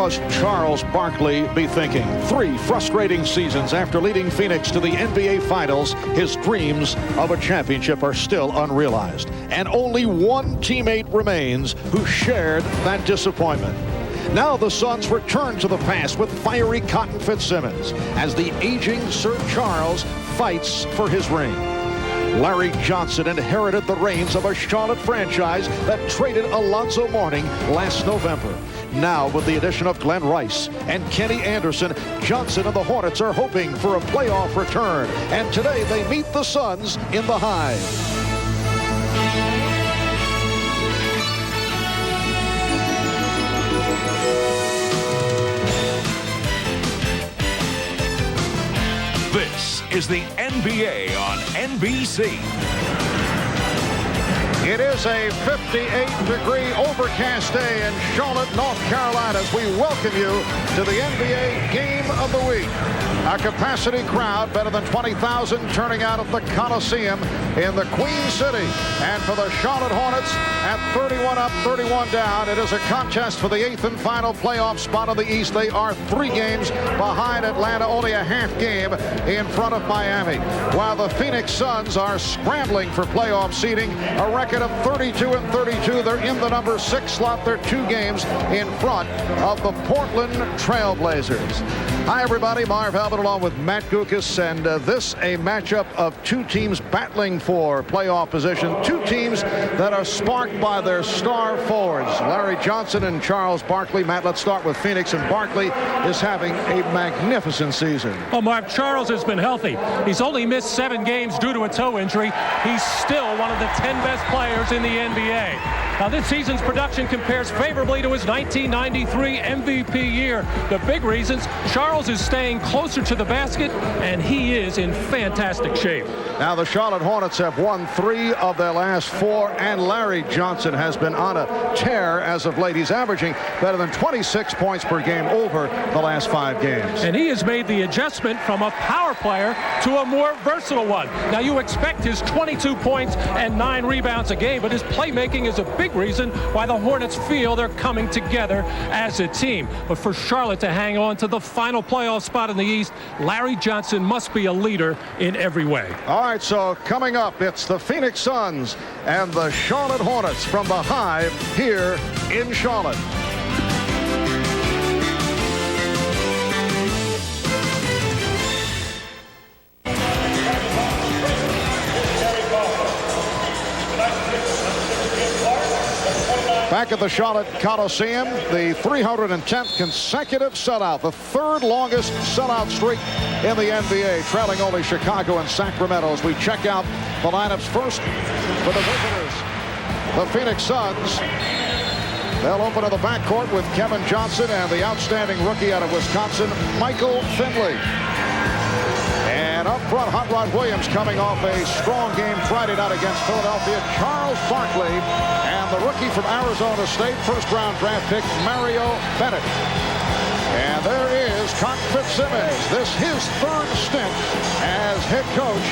must Charles Barkley be thinking? 3 frustrating seasons after leading Phoenix to the NBA Finals, his dreams of a championship are still unrealized. And only one teammate remains who shared that disappointment. Now the Suns return to the past with fiery Cotton Fitzsimmons as the aging Sir Charles fights for his ring. Larry Johnson inherited the reins of a Charlotte franchise that traded Alonzo Mourning last November. Now, with the addition of Glenn Rice and Kenny Anderson, Johnson and the Hornets are hoping for a playoff return. And today they meet the Suns in the Hive. This is the NBA on NBC. It is a 58-degree overcast day in Charlotte, North Carolina, as we welcome you to the NBA Game of the Week. A capacity crowd, better than 20,000, turning out at the Coliseum in the Queen City. And for the Charlotte Hornets, at 31 up, 31 down, it is a contest for the 8th and final playoff spot in the East. They are 3 games behind Atlanta, only a half game in front of Miami. While the Phoenix Suns are scrambling for playoff seeding, a record of 32 and 32. They're in the number 6 slot. They're 2 games in front of the Portland Trailblazers. Hi, everybody. Marv Albert along with Matt Gukas, and this a matchup of 2 teams battling for playoff position. 2 teams that are sparked by their star forwards, Larry Johnson and Charles Barkley. Matt, let's start with Phoenix, and Barkley is having a magnificent season. Well, Mark, Charles has been healthy. He's only missed 7 games due to a toe injury. He's still one of the 10 best players in the NBA. Now, this season's production compares favorably to his 1993 MVP year. The big reasons, Charles is staying closer to the basket, and he is in fantastic shape. Now, the Charlotte Hornets have won 3 of their last 4, and Larry Johnson has been on a tear as of late. He's averaging better than 26 points per game over the last 5 games. And he has made the adjustment from a power player to a more versatile one. Now, you expect his 22 points and 9 rebounds a game, but his playmaking is a big reason why the Hornets feel they're coming together as a team. But for Charlotte to hang on to the final playoff spot in the East, Larry Johnson must be a leader in every way. All right, so coming up, it's the Phoenix Suns and the Charlotte Hornets from the Hive here in Charlotte. Back at the Charlotte Coliseum, the 310th consecutive sellout, the 3rd longest sellout streak in the NBA, trailing only Chicago and Sacramento. As we check out the lineups first for the visitors, the Phoenix Suns. They'll open in the backcourt with Kevin Johnson and the outstanding rookie out of Wisconsin, Michael Finley. And up front, Hot Rod Williams coming off a strong game Friday night against Philadelphia. Charles Barkley and the rookie from Arizona State, first-round draft pick, Mario Bennett. And there is Cotton Fitzsimmons. This his 3rd stint as head coach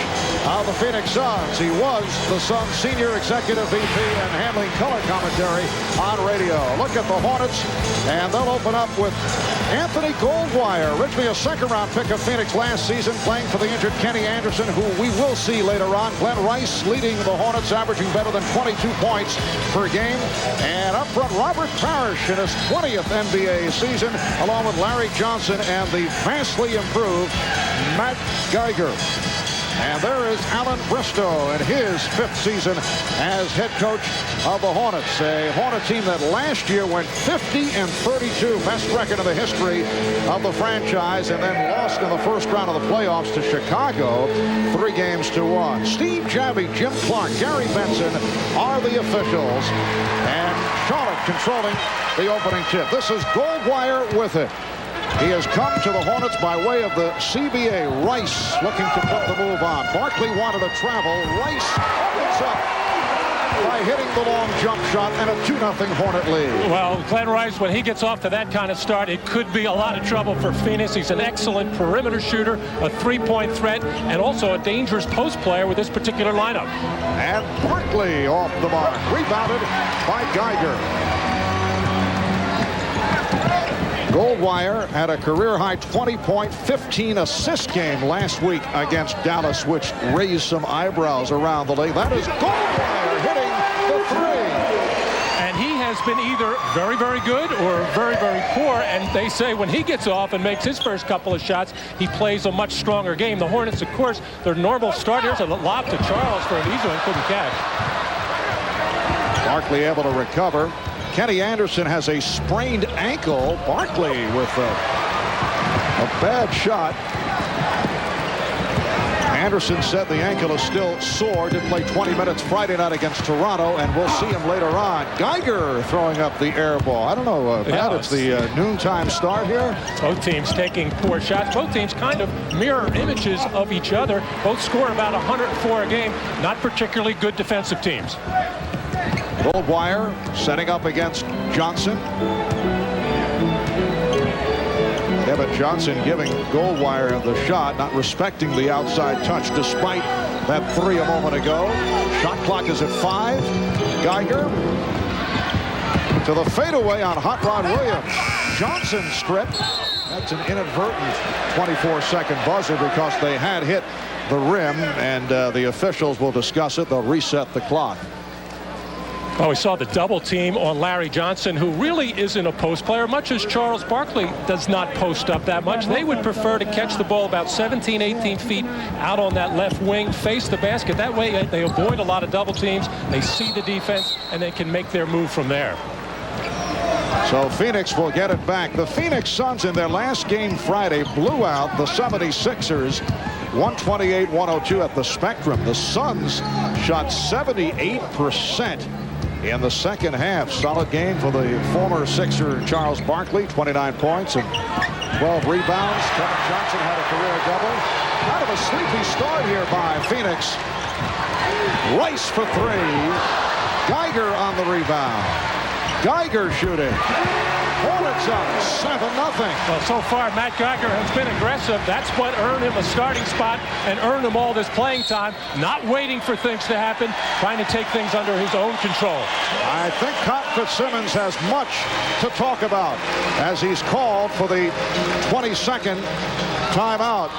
of the Phoenix Suns. He was the Suns senior executive VP and handling color commentary on radio. Look at the Hornets, and they'll open up with Anthony Goldwire, originally a 2nd-round pick of Phoenix last season, playing for the injured Kenny Anderson, who we will see later on. Glenn Rice leading the Hornets, averaging better than 22 points per game. And up front, Robert Parrish in his 20th NBA season, along with Larry Johnson and the vastly improved Matt Geiger. And there is Alan Bristow in his 5th season as head coach of the Hornets. A Hornet team that last year went 50 and 32, best record in the history of the franchise, and then lost in the first round of the playoffs to Chicago, 3-1. Steve Javie, Jim Clark, Gary Benson are the officials, and Charlotte controlling the opening tip. This is Goldwire with it. He has come to the Hornets by way of the CBA. Rice looking to put the move on. Barkley wanted to travel. Rice opens up by hitting the long jump shot and a 2-0 Hornet lead. Well, Glenn Rice, when he gets off to that kind of start, it could be a lot of trouble for Phoenix. He's an excellent perimeter shooter, a 3-point threat, and also a dangerous post player with this particular lineup. And Barkley off the mark. Rebounded by Geiger. Goldwire had a career-high 20-point, 15-assist game last week against Dallas, which raised some eyebrows around the league. That is Goldwire hitting the three. And he has been either very, very good or very, very poor. And they say when he gets off and makes his first couple of shots, he plays a much stronger game. The Hornets, of course, their normal starters, a lob to Charles for an easy one, couldn't catch. Barkley able to recover. Kenny Anderson has a sprained ankle. Barkley with a bad shot. Anderson said the ankle is still sore. Did play 20 minutes Friday night against Toronto, and we'll see him later on. Geiger throwing up the air ball. I don't know, Matt, it's the noontime start here. Both teams taking poor shots. Both teams kind of mirror images of each other. Both score about 104 a game. Not particularly good defensive teams. Goldwire setting up against Johnson. Kevin Johnson giving Goldwire the shot, not respecting the outside touch despite that three a moment ago. Shot clock is at 5. Geiger to the fadeaway on Hot Rod Williams. Johnson stripped. That's an inadvertent 24-second buzzer because they had hit the rim, and the officials will discuss it. They'll reset the clock. Well, we saw the double team on Larry Johnson, who really isn't a post player, much as Charles Barkley does not post up that much. They would prefer to catch the ball about 17, 18 feet out on that left wing, face the basket. That way they avoid a lot of double teams. They see the defense, and they can make their move from there. So Phoenix will get it back. The Phoenix Suns in their last game Friday blew out the 76ers 128-102 at the Spectrum. The Suns shot 78% in the second half. Solid game for the former Sixer Charles Barkley. 29 points and 12 rebounds. Kevin Johnson had a career double. Kind of a sleepy start here by Phoenix. Rice for 3. Geiger on the rebound. Geiger shooting. Hornets up 7-0. Well, so far Matt Geiger has been aggressive. That's what earned him a starting spot and earned him all this playing time. Not waiting for things to happen, trying to take things under his own control. I think Cot Fitzsimmons has much to talk about as he's called for the 22nd timeout.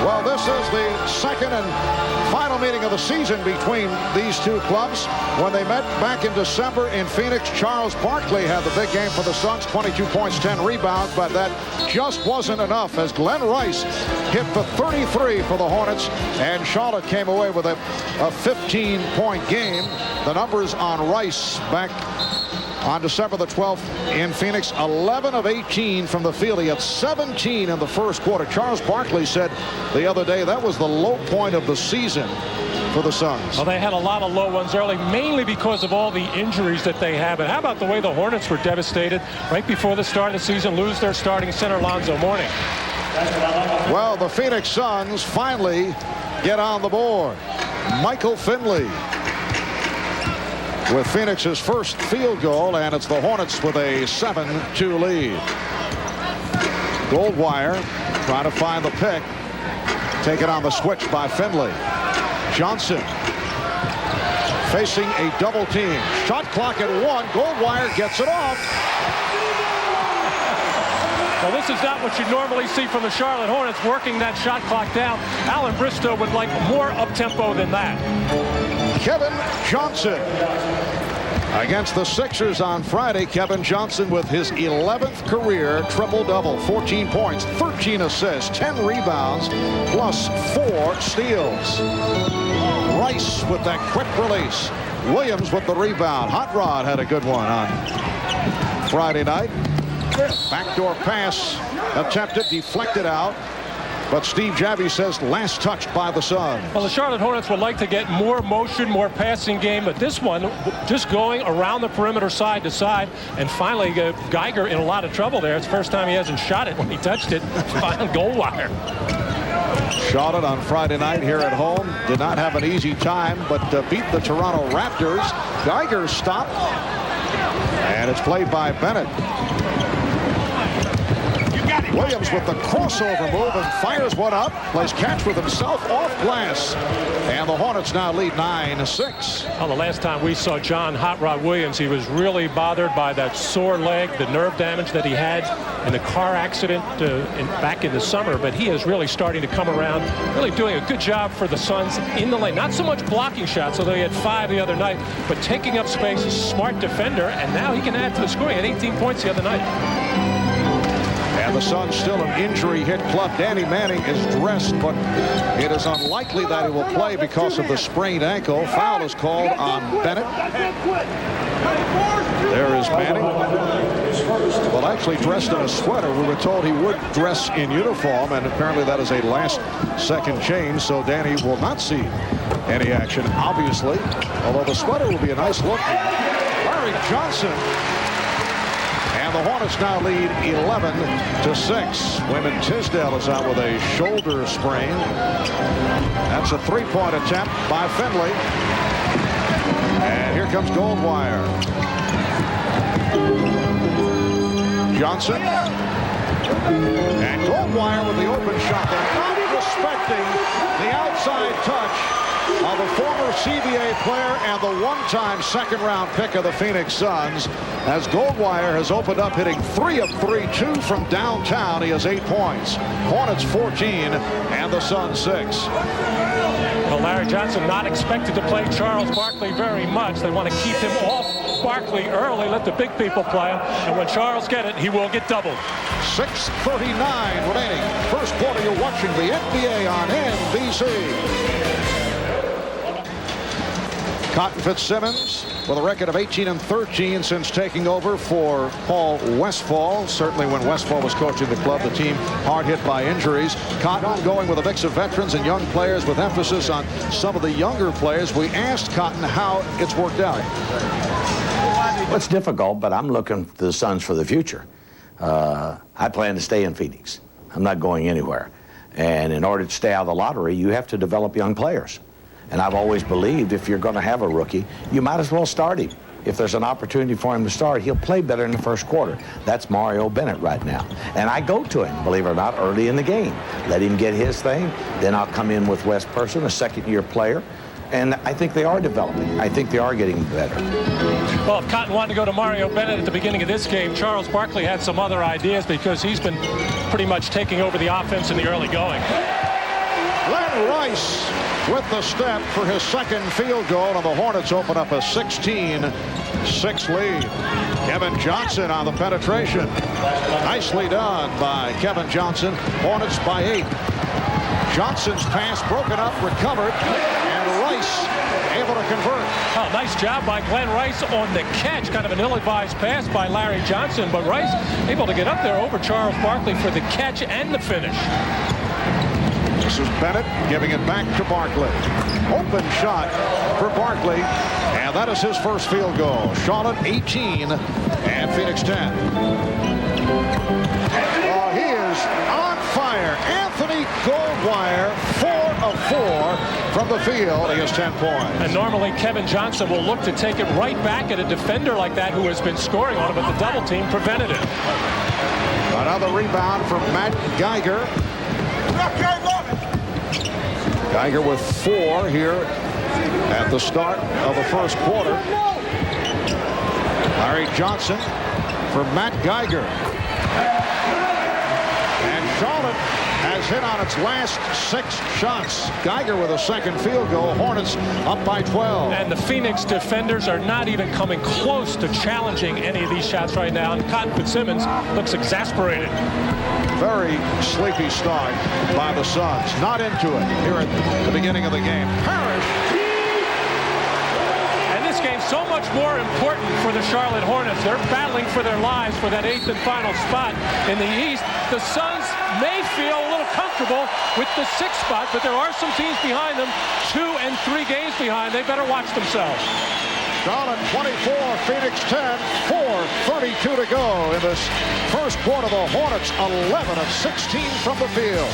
Well, this is the second and final meeting of the season between these two clubs. When they met back in December in Phoenix, Charles Barkley had the big game for the Suns, 22 points, 10 rebounds, but that just wasn't enough as Glenn Rice hit for 33 for the Hornets, and Charlotte came away with a 15-point game. The numbers on Rice back on December the 12th in Phoenix, 11 of 18 from the field. He had 17 in the first quarter. Charles Barkley said the other day that was the low point of the season for the Suns. Well, they had a lot of low ones early, mainly because of all the injuries that they have. And how about the way the Hornets were devastated right before the start of the season, lose their starting center, Lonzo Mourning. Well, the Phoenix Suns finally get on the board. Michael Finley with Phoenix's first field goal, and it's the Hornets with a 7-2 lead. Goldwire trying to find the pick. Taken on the switch by Finley. Johnson facing a double team. Shot clock at 1. Goldwire gets it off. Well, this is not what you normally see from the Charlotte Hornets, working that shot clock down. Alan Bristow would like more up-tempo than that. Kevin Johnson against the Sixers on Friday. Kevin Johnson with his 11th career triple-double, 14 points, 13 assists, 10 rebounds, plus 4 steals. Rice with that quick release. Williams with the rebound. Hot Rod had a good one on Friday night. Backdoor pass attempted, deflected out. But Steve Javie says last touch by the Suns. Well, the Charlotte Hornets would like to get more motion, more passing game, but this one just going around the perimeter side to side, and finally Geiger in a lot of trouble there. It's the first time he hasn't shot it when he touched it. Final Goldwire. Charlotte on Friday night here at home did not have an easy time, but beat the Toronto Raptors. Geiger stopped, and it's played by Bennett. Williams with the crossover move and fires one up. Plays catch with himself off glass. And the Hornets now lead 9-6. Well, the last time we saw John Hot Rod Williams, he was really bothered by that sore leg, the nerve damage that he had in the car accident back in the summer. But he is really starting to come around, really doing a good job for the Suns in the lane. Not so much blocking shots, although he had 5 the other night, but taking up space, a smart defender, and now he can add to the scoring. He had 18 points the other night. And the Suns still an injury-hit club. Danny Manning is dressed, but it is unlikely that he will play because of the sprained ankle. Foul is called on Bennett. There is Manning. Well, actually dressed in a sweater. We were told he would dress in uniform, and apparently that is a last-second change, so Danny will not see any action, obviously, although the sweater will be a nice look. Larry Johnson. And the Hornets now lead 11-6. Wayman Tisdale is out with a shoulder sprain. That's a three-point attempt by Finley. And here comes Goldwire. Johnson. And Goldwire with the open shot. They're not respecting the outside touch of the former CBA player and the one-time second-round pick of the Phoenix Suns, as Goldwire has opened up hitting 3 of 3, 2 from downtown. He has 8 points. Hornets 14 and the Suns 6. Well, Larry Johnson not expected to play Charles Barkley very much. They want to keep him off Barkley early, let the big people play him, and when Charles gets it, he will get doubled. 6:39 remaining. First quarter, you're watching the NBA on NBC. Cotton Fitzsimmons with a record of 18-13 since taking over for Paul Westphal. Certainly when Westphal was coaching the club, the team hard hit by injuries. Cotton going with a mix of veterans and young players with emphasis on some of the younger players. We asked Cotton how it's worked out. Well, it's difficult, but I'm looking to the Suns for the future. I plan to stay in Phoenix. I'm not going anywhere. And in order to stay out of the lottery, you have to develop young players. And I've always believed if you're going to have a rookie, you might as well start him. If there's an opportunity for him to start, he'll play better in the first quarter. That's Mario Bennett right now. And I go to him, believe it or not, early in the game. Let him get his thing. Then I'll come in with Wes Person, a second-year player. And I think they are developing. I think they are getting better. Well, if Cotton wanted to go to Mario Bennett at the beginning of this game, Charles Barkley had some other ideas because he's been pretty much taking over the offense in the early going. Glenn Rice with the step for his second field goal, and the Hornets open up a 16-6 lead. Kevin Johnson on the penetration. Nicely done by Kevin Johnson. Hornets by 8. Johnson's pass broken up, recovered, and Rice able to convert. Oh, nice job by Glenn Rice on the catch. Kind of an ill-advised pass by Larry Johnson, but Rice able to get up there over Charles Barkley for the catch and the finish. This is Bennett giving it back to Barkley. Open shot for Barkley, and that is his first field goal. Charlotte 18 and Phoenix 10. Oh, he is on fire. Anthony Goldwire, 4 of 4 from the field. He has 10 points. And normally Kevin Johnson will look to take it right back at a defender like that who has been scoring on him, but the double team prevented it. Another rebound from Matt Geiger. Geiger with 4 here at the start of the first quarter. Larry Johnson for Matt Geiger. And Charlotte has hit on its last 6 shots. Geiger with a second field goal. Hornets up by 12. And the Phoenix defenders are not even coming close to challenging any of these shots right now. And Cotton Fitzsimmons looks exasperated. Very sleepy start by the Suns. Not into it here at the beginning of the game. Parrish. And this game's so much more important for the Charlotte Hornets. They're battling for their lives for that 8th and final spot in the East. The Suns may feel a little comfortable with the 6th spot, but there are some teams behind them, 2 and 3 games behind. They better watch themselves. Charlotte 24, Phoenix 10, 4:32 to go in this first quarter. The Hornets 11 of 16 from the field.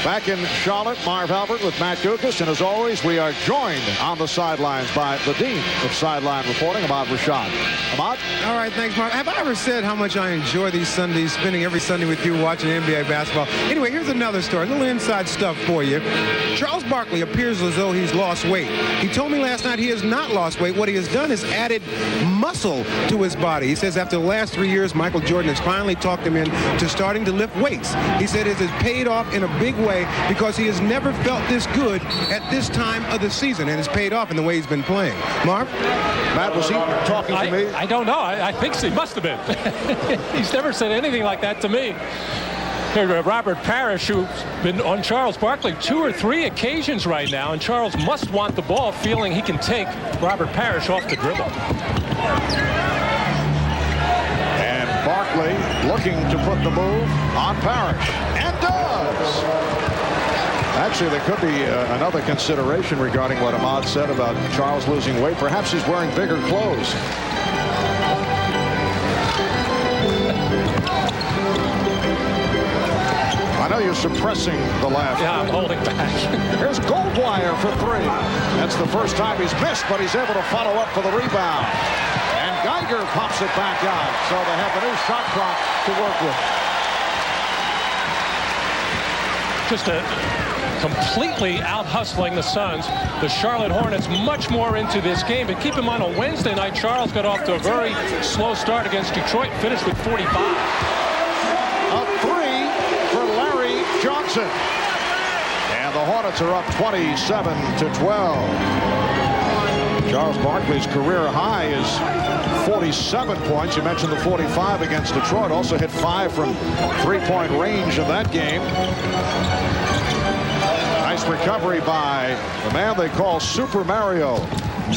Back in Charlotte, Marv Albert with Matt Gukas, and as always, we are joined on the sidelines by the Dean of Sideline Reporting, Ahmad Rashad. Ahmad? All right, thanks, Mark. Have I ever said how much I enjoy these Sundays, spending every Sunday with you watching NBA basketball? Anyway, here's another story, a little inside stuff for you. Charles Barkley appears as though he's lost weight. He told me last night he has not lost weight. What he has done is added muscle to his body. He says after the last 3 years, Michael Jordan has finally talked him into starting to lift weights. He said it has paid off in a big way because he has never felt this good at this time of the season, and it's paid off in the way he's been playing. Mark? Matt, was he talking to me? I don't know. I think he must have been. He's never said anything like that to me. Here, Robert Parrish, who's been on Charles Barkley 2 or 3 occasions right now, and Charles must want the ball, feeling he can take Robert Parrish off the dribble. And Barkley looking to put the move on Parrish, and does. Actually, there could be another consideration regarding what Ahmad said about Charles losing weight. Perhaps he's wearing bigger clothes. I know you're suppressing the laugh. Yeah, I'm holding back. Here's Goldwire for 3. That's the first time he's missed, but he's able to follow up for the rebound. And Geiger pops it back out, so they have a new shot clock to work with. Just completely out-hustling the Suns. The Charlotte Hornets much more into this game. But keep in mind, on Wednesday night, Charles got off to a very slow start against Detroit, finished with 45. A 3 for Larry Johnson. And the Hornets are up 27-12. Charles Barkley's career high is 47 points. You mentioned the 45 against Detroit. Also hit 5 from three-point range in that game. Nice recovery by the man they call Super Mario.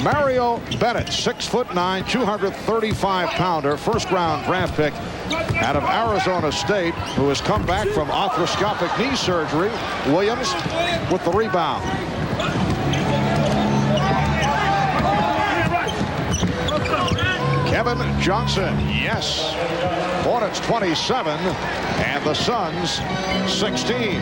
Mario Bennett, 6'9", 235-pounder, first-round draft pick out of Arizona State, who has come back from arthroscopic knee surgery. Williams with the rebound. Kevin Johnson, yes. Hornets 27 and the Suns 16.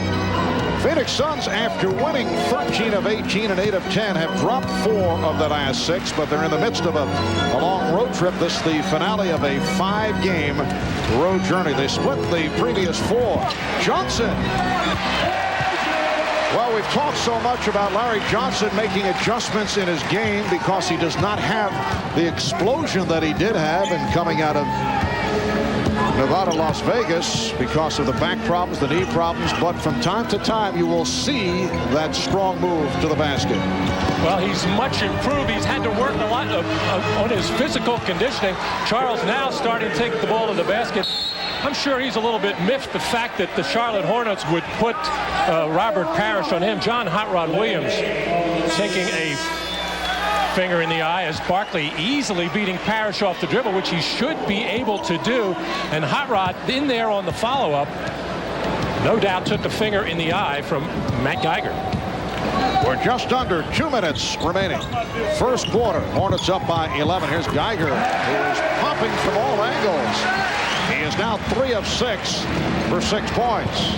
Phoenix Suns, after winning 13 of 18 and 8 of 10, have dropped 4 of the last 6, but they're in the midst of a long road trip. This is the finale of a 5-game road journey. They split the previous 4. Johnson. Well, we've talked so much about Larry Johnson making adjustments in his game because he does not have the explosion that he did have in coming out of Nevada, Las Vegas, because of the back problems, the knee problems, but from time to time you will see that strong move to the basket. Well, he's much improved. He's had to work a lot on his physical conditioning. Charles now starting to take the ball to the basket. I'm sure he's a little bit miffed the fact that the Charlotte Hornets would put Robert Parrish on him. John Hot Rod Williams taking a finger in the eye as Barkley easily beating Parrish off the dribble, which he should be able to do. And Hot Rod in there on the follow-up, no doubt took the finger in the eye from Matt Geiger. We're just under 2 minutes remaining. First quarter, Hornets up by 11. Here's Geiger, who is popping from all angles. He is now 3 of 6 for 6 points.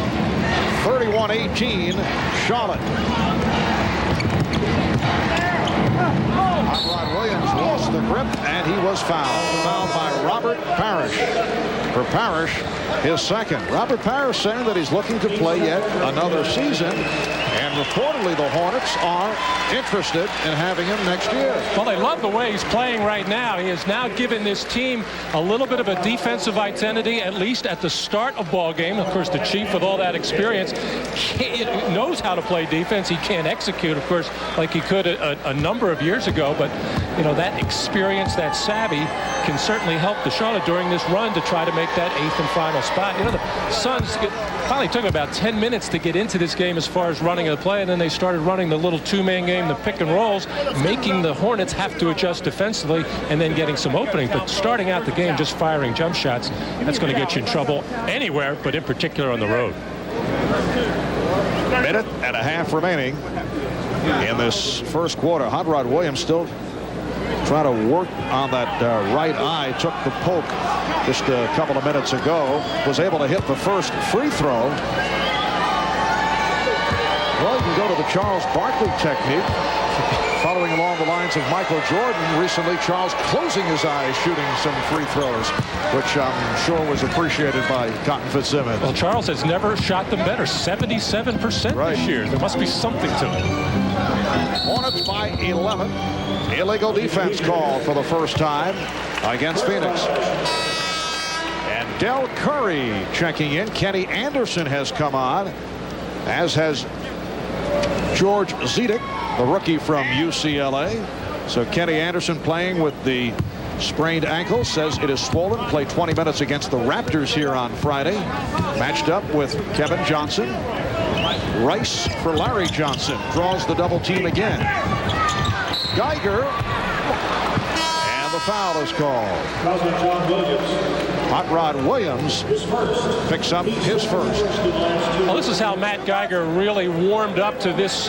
31-18, Charlotte. Hot Rod Williams lost the grip, and he was fouled by Robert Parrish. For Parrish, his second. Robert Parrish saying that he's looking to play yet another season, and reportedly the Hornets are interested in having him next year. Well, they love the way he's playing right now. He has now given this team a little bit of a defensive identity, at least at the start of ball game. Of course, the Chief, with all that experience, knows how to play defense. He can't execute, of course, like he could a number of years ago. But, you know, that experience, that savvy can certainly help the Charlotte during this run to try to make that 8th and final spot. You know, the Suns finally took about 10 minutes to get into this game as far as running the play, and then they started running the little 2-man game, the pick and rolls, making the Hornets have to adjust defensively and then getting some openings. But starting out the game just firing jump shots, that's going to get you in trouble anywhere, but in particular on the road. Minute and a half remaining in this first quarter. Hot Rod Williams still trying to work on that right eye. Took the poke just a couple of minutes ago. Was able to hit the first free throw. go to the Charles Barkley technique, following along the lines of Michael Jordan. Recently, Charles closing his eyes, shooting some free throws, which I'm sure was appreciated by Cotton Fitzsimmons. Well, Charles has never shot them better. 77% right. this year. There must be something to it. Hornets by 11. Illegal defense called for the first time against Phoenix. And Del Curry checking in. Kenny Anderson has come on, as has George Zedek, the rookie from UCLA. So Kenny Anderson playing with the sprained ankle, says it is swollen. Played 20 minutes against the Raptors here on Friday. Matched up with Kevin Johnson. Rice for Larry Johnson. Draws the double team again. Geiger. And the foul is called. Hot Rod Williams picks up his first. Well, this is how Matt Geiger really warmed up to this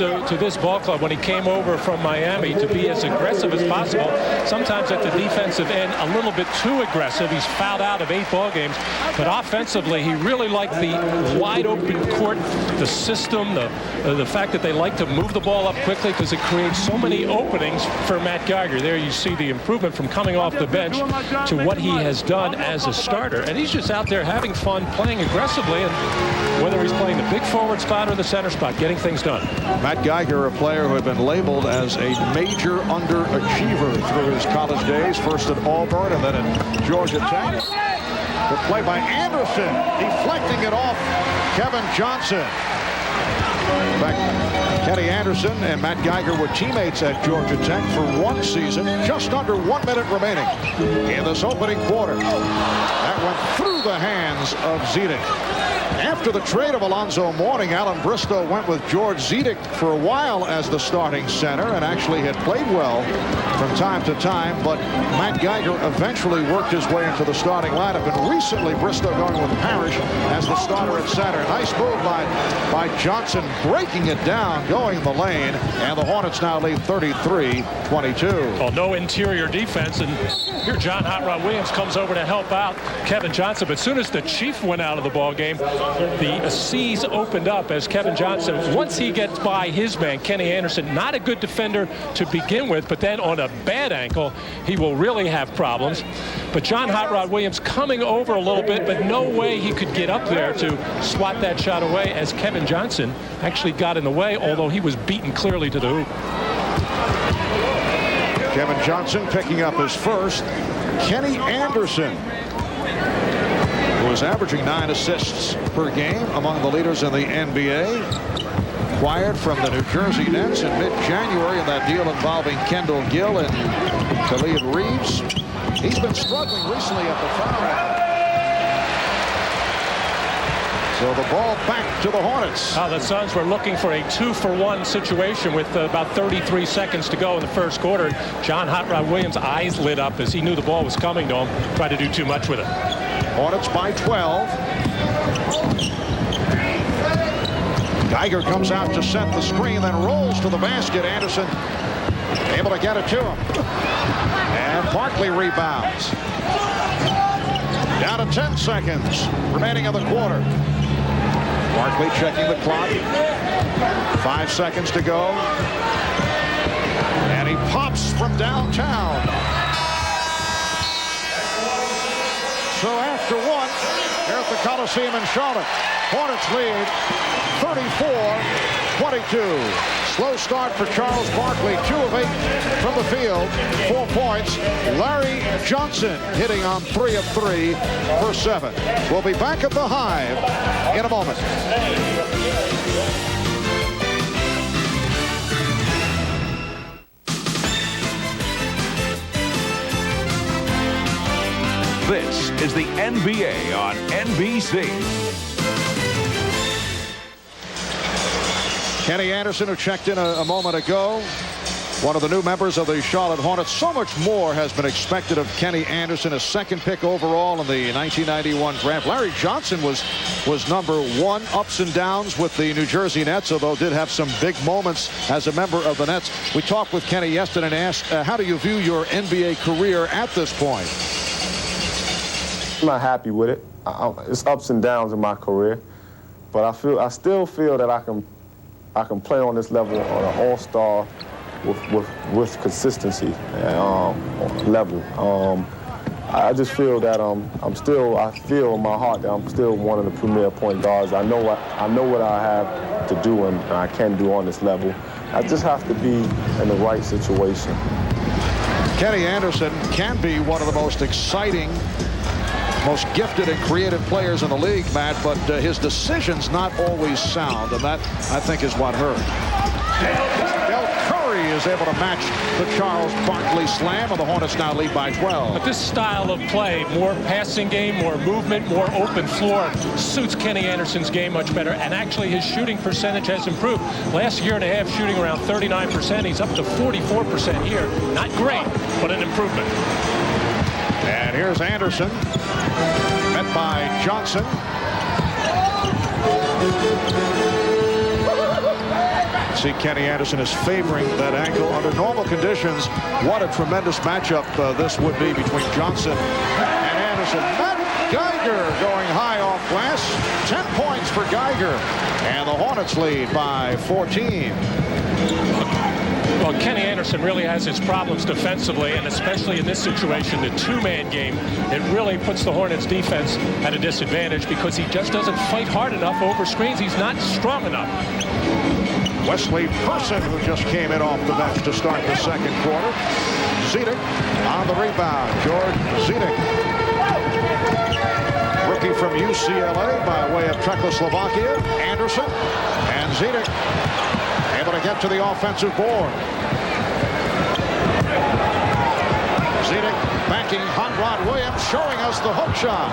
ball club when he came over from Miami, to be as aggressive as possible. Sometimes at the defensive end, a little bit too aggressive. He's fouled out of 8 ball games, but offensively, he really liked the wide open court, the system, the fact that they like to move the ball up quickly, because it creates so many openings for Matt Geiger. There you see the improvement from coming off the bench to what he has done as a starter, and he's just out there having fun, playing aggressively, and whether he's playing the big forward spot or the center spot, getting things done. Matt Geiger, a player who had been labeled as a major underachiever through his college days, first at Auburn and then at Georgia Tech. Good play by Anderson, deflecting it off Kevin Johnson. In fact, Kenny Anderson and Matt Geiger were teammates at Georgia Tech for 1 season. Just under 1 minute remaining in this opening quarter. That went through the hands of Zedek. After the trade of Alonzo Mourning, Alan Bristow went with George Zedek for a while as the starting center, and actually had played well from time to time, but Matt Geiger eventually worked his way into the starting lineup, and recently Bristow going with Parrish as the starter at center. Nice move by Johnson, breaking it down, going the lane, and the Hornets now lead 33-22. Well, no interior defense, and here John Hot Rod Williams comes over to help out Kevin Johnson, but as soon as the Chief went out of the ball game, the seas opened up as Kevin Johnson, once he gets by his man, Kenny Anderson, not a good defender to begin with, but then on a bad ankle, he will really have problems. But John Hot Rod Williams coming over a little bit, but no way he could get up there to swat that shot away, as Kevin Johnson actually got in the way, although he was beaten clearly to the hoop. Kevin Johnson picking up his first. Kenny Anderson, who is averaging 9 assists per game, among the leaders in the NBA. Acquired from the New Jersey Nets in mid-January in that deal involving Kendall Gill and Khalid Reeves. He's been struggling recently at the foul line. So the ball back to the Hornets. The Suns were looking for a 2-for-1 situation with about 33 seconds to go in the first quarter. John Hot Rod Williams' eyes lit up as he knew the ball was coming to him. Tried to do too much with it. Hornets by 12. Geiger comes out to set the screen, then rolls to the basket. Anderson able to get it to him. And Barkley rebounds. Down to 10 seconds remaining in the quarter. Barkley checking the clock. 5 seconds to go. And he pops from downtown. So after 1, here at the Coliseum in Charlotte, Hornets lead 34-22. Slow start for Charles Barkley, 2 of 8 from the field, 4 points. Larry Johnson hitting on 3 of 3 for 7. We'll be back at the Hive in a moment. This is the NBA on NBC. Kenny Anderson, who checked in a moment ago, one of the new members of the Charlotte Hornets. So much more has been expected of Kenny Anderson, a 2nd pick overall in the 1991 draft. Larry Johnson was number 1, ups and downs with the New Jersey Nets, although did have some big moments as a member of the Nets. We talked with Kenny yesterday and asked, how do you view your NBA career at this point? I'm not happy with it. It's ups and downs in my career, but I still feel that I can I can play on this level on an all-star with consistency level. I just feel that I feel in my heart that I'm still one of the premier point guards. I know what I have to do and I can do on this level. I just have to be in the right situation. Kenny Anderson can be one of the most exciting, most gifted and creative players in the league, Matt, but his decisions not always sound, and that, I think, is what hurt. Del Curry is able to match the Charles Barkley slam, and the Hornets now lead by 12. But this style of play, more passing game, more movement, more open floor, suits Kenny Anderson's game much better, and actually his shooting percentage has improved. Last year and a half shooting around 39%. He's up to 44% here. Not great, but an improvement. And here's Anderson, met by Johnson. See, Kenny Anderson is favoring that angle under normal conditions. What a tremendous matchup this would be between Johnson and Anderson. Matt Geiger going high off glass. 10 points for Geiger. And the Hornets lead by 14. Well, Kenny Anderson really has his problems defensively, and especially in this situation, the two-man game, it really puts the Hornets defense at a disadvantage because he just doesn't fight hard enough over screens. He's not strong enough. Wesley Person, who just came in off the bench to start the second quarter. Zedek on the rebound. George Zedek, rookie from UCLA by way of Czechoslovakia. Anderson and Zedek able to get to the offensive board. Zedek backing Hot Rod Williams, showing us the hook shot.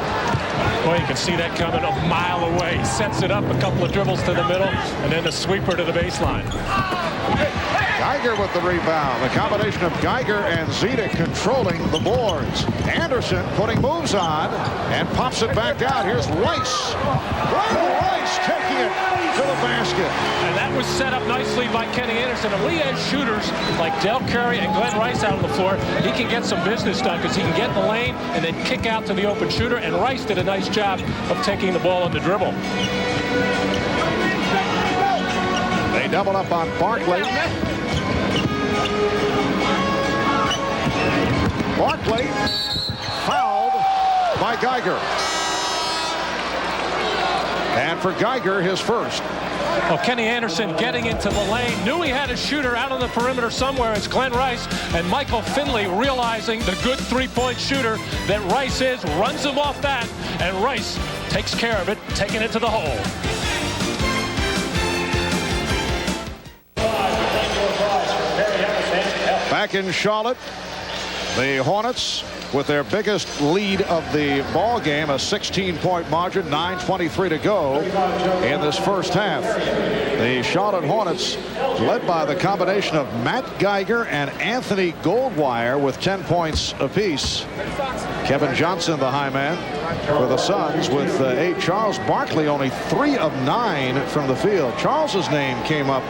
Boy, you can see that coming a mile away. He sets it up, a couple of dribbles to the middle, and then a sweeper to the baseline. Geiger with the rebound. The combination of Geiger and Zedek controlling the boards. Anderson putting moves on and pops it back out. Here's Rice. Rice taking it to the basket. And that was set up nicely by Kenny Anderson. And when he has shooters like Del Curry and Glenn Rice out on the floor, he can get some business done because he can get in the lane and then kick out to the open shooter. And Rice did a nice job of taking the ball on the dribble. They double up on Barkley. Barkley fouled by Geiger. And for Geiger, his first. Well, Kenny Anderson getting into the lane. Knew he had a shooter out on the perimeter somewhere. It's Glenn Rice and Michael Finley realizing the good three-point shooter that Rice is. Runs him off that. And Rice takes care of it, taking it to the hole. Back in Charlotte, the Hornets with their biggest lead of the ball game, a 16-point margin, 9:23 to go in this first half. The Charlotte Hornets led by the combination of Matt Geiger and Anthony Goldwire with 10 points apiece. Kevin Johnson, the high man for the Suns, with 8. Charles Barkley only 3 of 9 from the field. Charles's name came up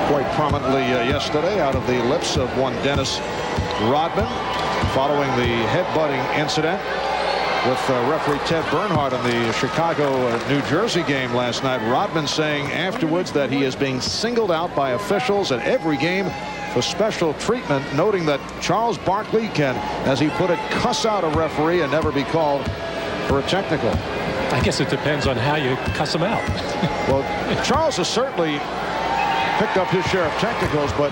quite prominently yesterday out of the lips of one Dennis Rodman, following the headbutting incident with referee Ted Bernhardt in the Chicago-New Jersey game last night. Rodman saying afterwards that he is being singled out by officials at every game for special treatment, noting that Charles Barkley can, as he put it, cuss out a referee and never be called for a technical. I guess it depends on how you cuss him out. Well, Charles has certainly picked up his share of technicals, but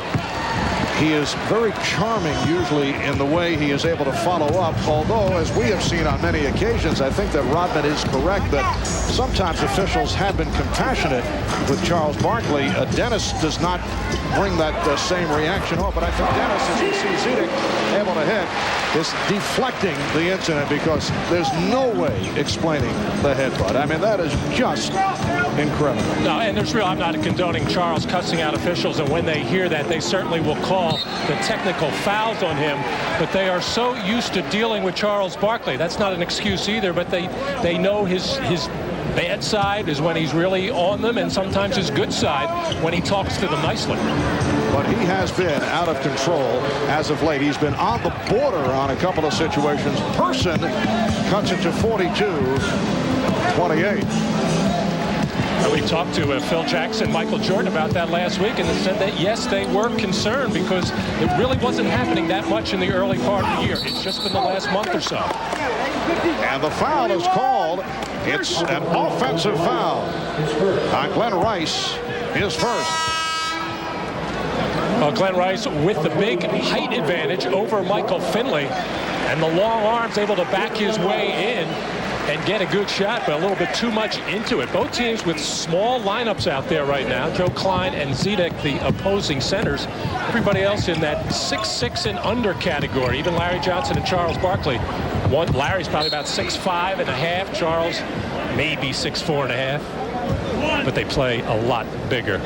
he is very charming usually in the way he is able to follow up, although, as we have seen on many occasions, I think that Rodman is correct that sometimes officials have been compassionate with Charles Barkley. Dennis does not bring that same reaction on, but I think Dennis, as you see Zedek able to hit, is deflecting the incident because there's no way explaining the headbutt. I mean, that is just incredible. No, and I'm not condoning Charles cussing out officials, and when they hear that, they certainly will call the technical fouls on him, but they are so used to dealing with Charles Barkley. That's not an excuse either, but they know his bad side is when he's really on them, and sometimes his good side when he talks to them nicely. But he has been out of control as of late. He's been on the border on a couple of situations. Person cuts it to 42-28. And we talked to Phil Jackson, Michael Jordan about that last week, and they said that, yes, they were concerned because it really wasn't happening that much in the early part of the year. It's just been the last month or so. And the foul is called. It's an offensive foul on Glenn Rice, his first. Well, Glenn Rice with the big height advantage over Michael Finley, and the long arms able to back his way in and get a good shot, but a little bit too much into it. Both teams with small lineups out there right now. Joe Klein and Zedek, the opposing centers. Everybody else in that 6'6" and under category. Even Larry Johnson and Charles Barkley. Larry's probably about 6'5" and a half. Charles maybe 6'4" and a half. But they play a lot bigger.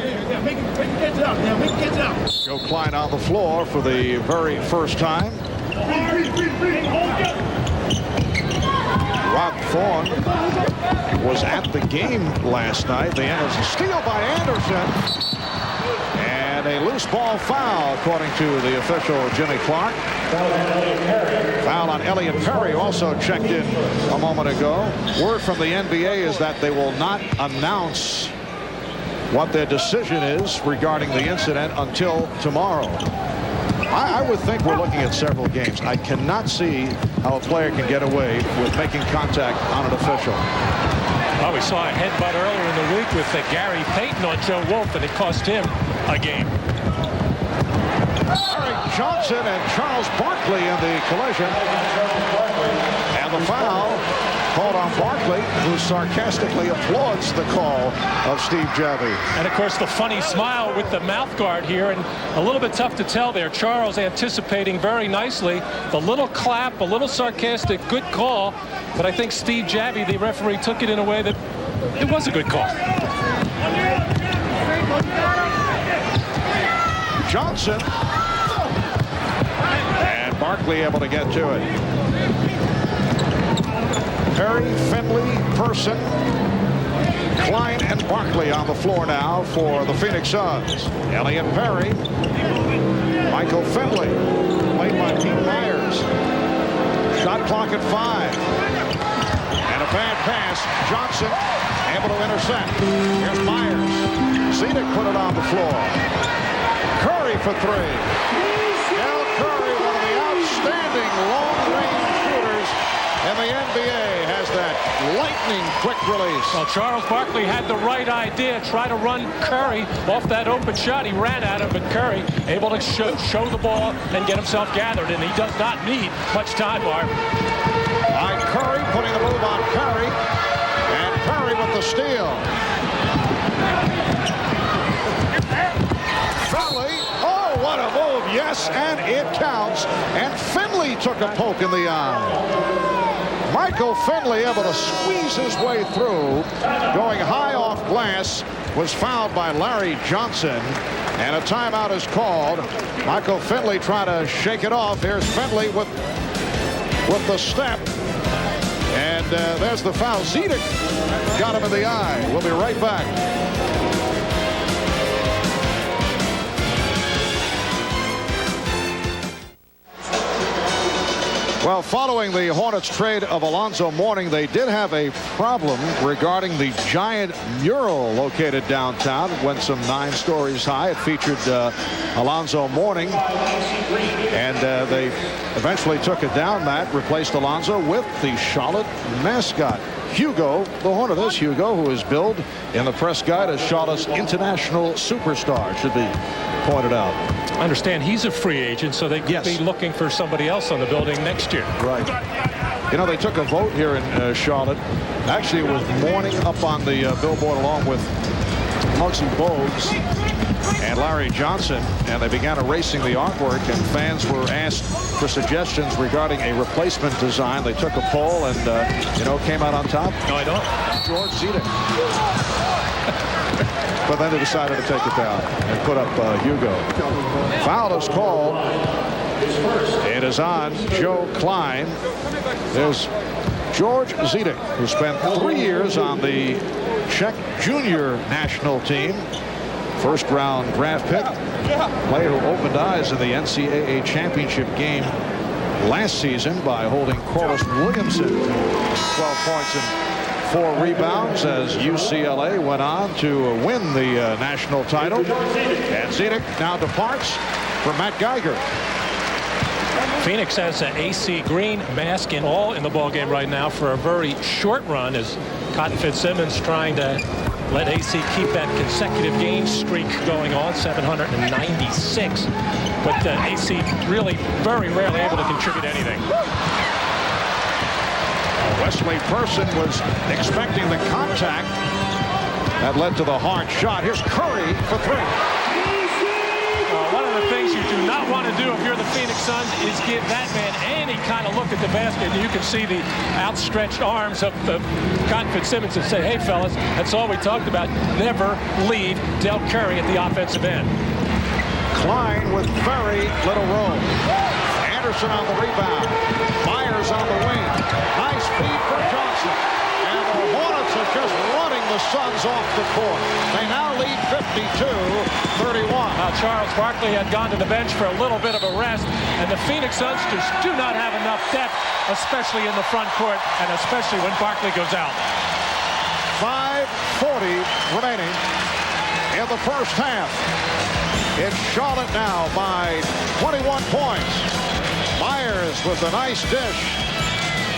Joe Klein on the floor for the very first time. Rob Thorne was at the game last night. The end is a steal by Anderson. And a loose ball foul, according to the official Jimmy Clark. Foul on Elliot Perry, also checked in a moment ago. Word from the NBA is that they will not announce what their decision is regarding the incident until tomorrow. I would think we're looking at several games. I cannot see how a player can get away with making contact on an official. Well, we saw a headbutt earlier in the week with Gary Payton on Joe Wolf, and it cost him a game. Larry Johnson and Charles Barkley in the collision. And the foul called on Barkley, who sarcastically applauds the call of Steve Javie. And, of course, the funny smile with the mouth guard here, and a little bit tough to tell there. Charles anticipating very nicely. The little clap, a little sarcastic, good call. But I think Steve Javie, the referee, took it in a way that it was a good call. Johnson. And Barkley able to get to it. Perry, Finley, Person, Klein, and Barkley on the floor now for the Phoenix Suns. Elliot Perry, Michael Finley, played by Pete Myers. Shot clock at 5. And a bad pass. Johnson able to intercept. Here's Myers. Zedek put it on the floor. Curry for 3. Now Curry, one of the outstanding long-range shooters in the NBA, has that lightning-quick release. Well, Charles Barkley had the right idea. Try to run Curry off that open shot. He ran at him, but Curry able to show the ball and get himself gathered, and he does not need much time, Mark. Curry putting the move on Curry, and Curry with the steal. Finley, oh, what a move. Yes, and it counts. And Finley took a poke in the eye. Michael Finley able to squeeze his way through, going high off glass, was fouled by Larry Johnson, and a timeout is called. Michael Finley trying to shake it off. Here's Finley with the step, and there's the foul. Zedek got him in the eye. We'll be right back. Well, following the Hornets trade of Alonzo Mourning, they did have a problem regarding the giant mural located downtown. It went some 9 stories high. It featured Alonzo Mourning, and they eventually took it down. Matt replaced Alonzo with the Charlotte mascot, Hugo the Hornet. This Hugo, who is billed in the press guide as Charlotte's international superstar, should be pointed out. I understand he's a free agent, so they could be looking for somebody else on the building next year. Right. You know, they took a vote here in Charlotte. Actually, it was Mourning up on the billboard along with Muggsy Bogues and Larry Johnson, and they began erasing the artwork, and fans were asked for suggestions regarding a replacement design. They took a poll, and you know, came out on top. No, I don't. George Zedek. But then they decided to take it down and put up Hugo. Foul is called. It is on Joe Klein. There's George Zedek, who spent 3 years on the Czech junior national team. First-round draft pick. Player who opened eyes in the NCAA championship game last season by holding Corliss Williamson to 12 points and 4 rebounds as UCLA went on to win the national title. And Zedek now departs for Matt Geiger. Phoenix has an AC Green mask in all in the ball game right now for a very short run as Cotton Fitzsimmons trying to let AC keep that consecutive game streak going on, 796. But AC really very rarely able to contribute anything. Wesley Person was expecting the contact that led to the hard shot. Here's Curry for 3. One of the things you do not want to do if you're the Phoenix Suns is give that man any kind of look at the basket. You can see the outstretched arms of Cotton Fitzsimmons and say, hey, fellas, that's all we talked about. Never leave Del Curry at the offensive end. Klein with very little room. Anderson on the rebound. Myers on the wing. Nice feed for Johnson. And the Hornets are just running the Suns off the court. They now lead 52-31. Charles Barkley had gone to the bench for a little bit of a rest, and the Phoenix Suns just do not have enough depth, especially in the front court, and especially when Barkley goes out. 5:40 remaining in the first half. It's Charlotte now by 21 points. Myers with a nice dish.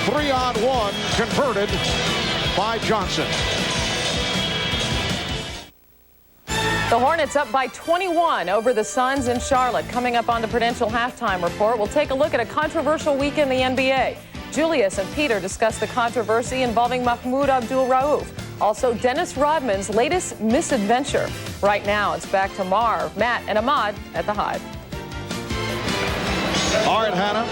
3-on-1 converted by Johnson. The Hornets up by 21 over the Suns in Charlotte. Coming up on the Prudential Halftime Report, we'll take a look at a controversial week in the NBA. Julius and Peter discuss the controversy involving Mahmoud Abdul-Rauf. Also, Dennis Rodman's latest misadventure. Right now, it's back to Marv, Matt, and Ahmad at the Hive. All right, Hannah.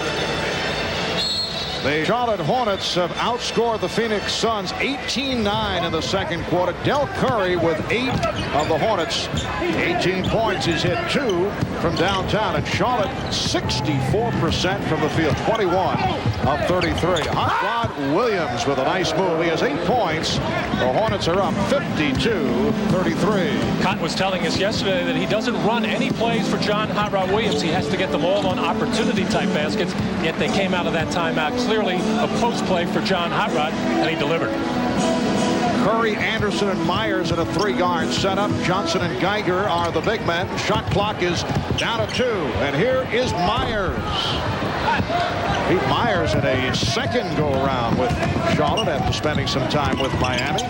The Charlotte Hornets have outscored the Phoenix Suns 18-9 in the second quarter. Del Curry with 8 of the Hornets. 18 points. He's hit 2 from downtown. And Charlotte 64% from the field. 21 of 33. Hot Rod Williams with a nice move. He has 8 points. The Hornets are up 52-33. Cotton was telling us yesterday that he doesn't run any plays for John Hot Rod Williams. He has to get them all on opportunity type baskets. Yet they came out of that timeout clearly a post play for John Hot Rod, and he delivered. Curry, Anderson, and Myers in a 3-guard setup. Johnson and Geiger are the big men. Shot clock is down to 2. And here is Myers. Pete Myers in a second go-around with Charlotte after spending some time with Miami.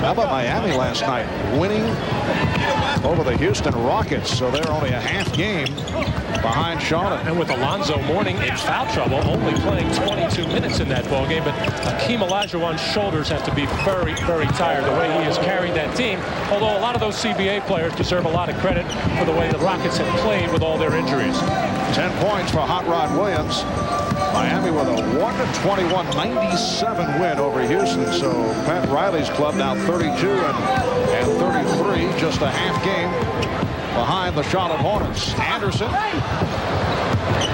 How about Miami last night winning over the Houston Rockets? So they're only a half game behind Charlotte. And with Alonzo Mourning in foul trouble, only playing 22 minutes in that ball game. But Hakeem Olajuwon's shoulders have to be very, very tired the way he has carried that team. Although a lot of those CBA players deserve a lot of credit for the way the Rockets have played with all their injuries. 10 points for Hot Rod Williams. Miami with a 121-97 win over Houston. So Pat Riley's club now 32 and 33, just a half game behind the Charlotte Hornets. Anderson,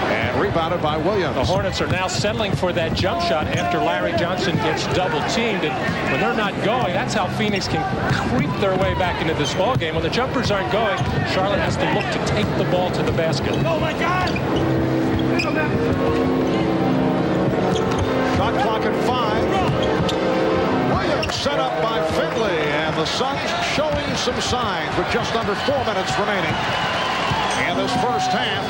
and rebounded by Williams. The Hornets are now settling for that jump shot after Larry Johnson gets double teamed. And when they're not going, that's how Phoenix can creep their way back into this ball game. When the jumpers aren't going, Charlotte has to look to take the ball to the basket. Oh my God! Shot clock at 5. Williams set up by Finley, and the Suns showing some signs with just under 4 minutes remaining in this first half.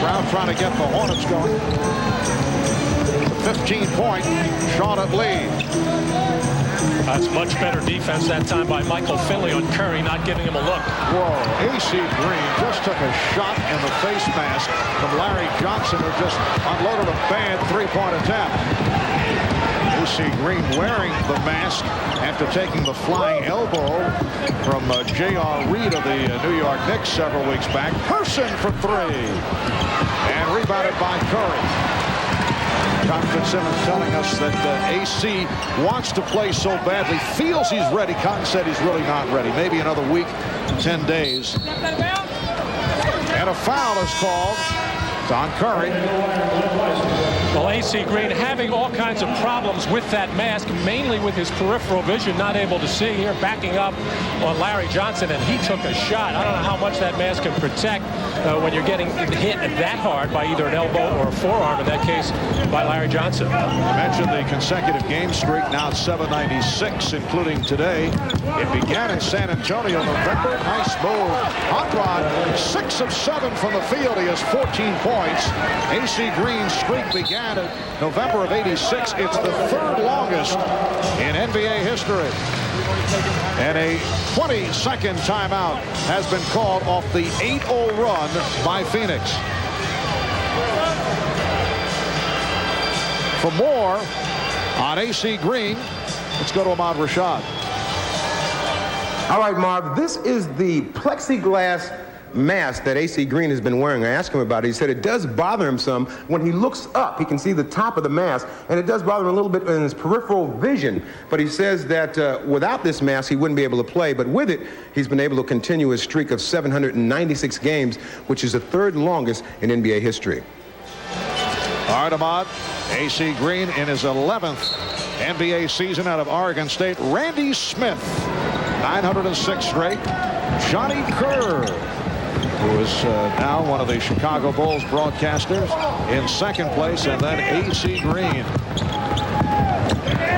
Crowd trying to get the Hornets going. 15-point Charlotte lead. That's much better defense that time by Michael Finley on Curry, not giving him a look. Whoa, AC Green just took a shot in the face mask from Larry Johnson, who just unloaded a bad 3-point attempt. AC Green wearing the mask after taking the flying elbow from J.R. Reed of the New York Knicks several weeks back. Person for 3. And rebounded by Curry. Cotton Fitzsimmons telling us that AC wants to play so badly, feels he's ready. Cotton said he's really not ready. Maybe another week, 10 days. And a foul is called on Curry. Well, A.C. Green having all kinds of problems with that mask, mainly with his peripheral vision, not able to see. Here backing up on Larry Johnson, and he took a shot. I don't know how much that mask can protect when you're getting hit that hard by either an elbow or a forearm, in that case by Larry Johnson. I mentioned the consecutive game streak, now 796, including today. It began in San Antonio, November. Nice move. Hot Rod, 6 of 7 from the field. He has 14 points. A.C. Green's streak began in November of '86. It's the 3rd longest in NBA history. And a 20-second timeout has been called off the 8-0 run by Phoenix. For more on A.C. Green, let's go to Ahmad Rashad. All right, Marv, this is the plexiglass mask that A.C. Green has been wearing. I asked him about it. He said it does bother him some. When he looks up, he can see the top of the mask, and it does bother him a little bit in his peripheral vision. But he says that without this mask, he wouldn't be able to play. But with it, he's been able to continue his streak of 796 games, which is the 3rd longest in NBA history. All right, Ahmad. A.C. Green in his 11th NBA season out of Oregon State. Randy Smith, 906 straight. Johnny Kerr, who is now one of the Chicago Bulls broadcasters, in 2nd place, and then A.C. Green.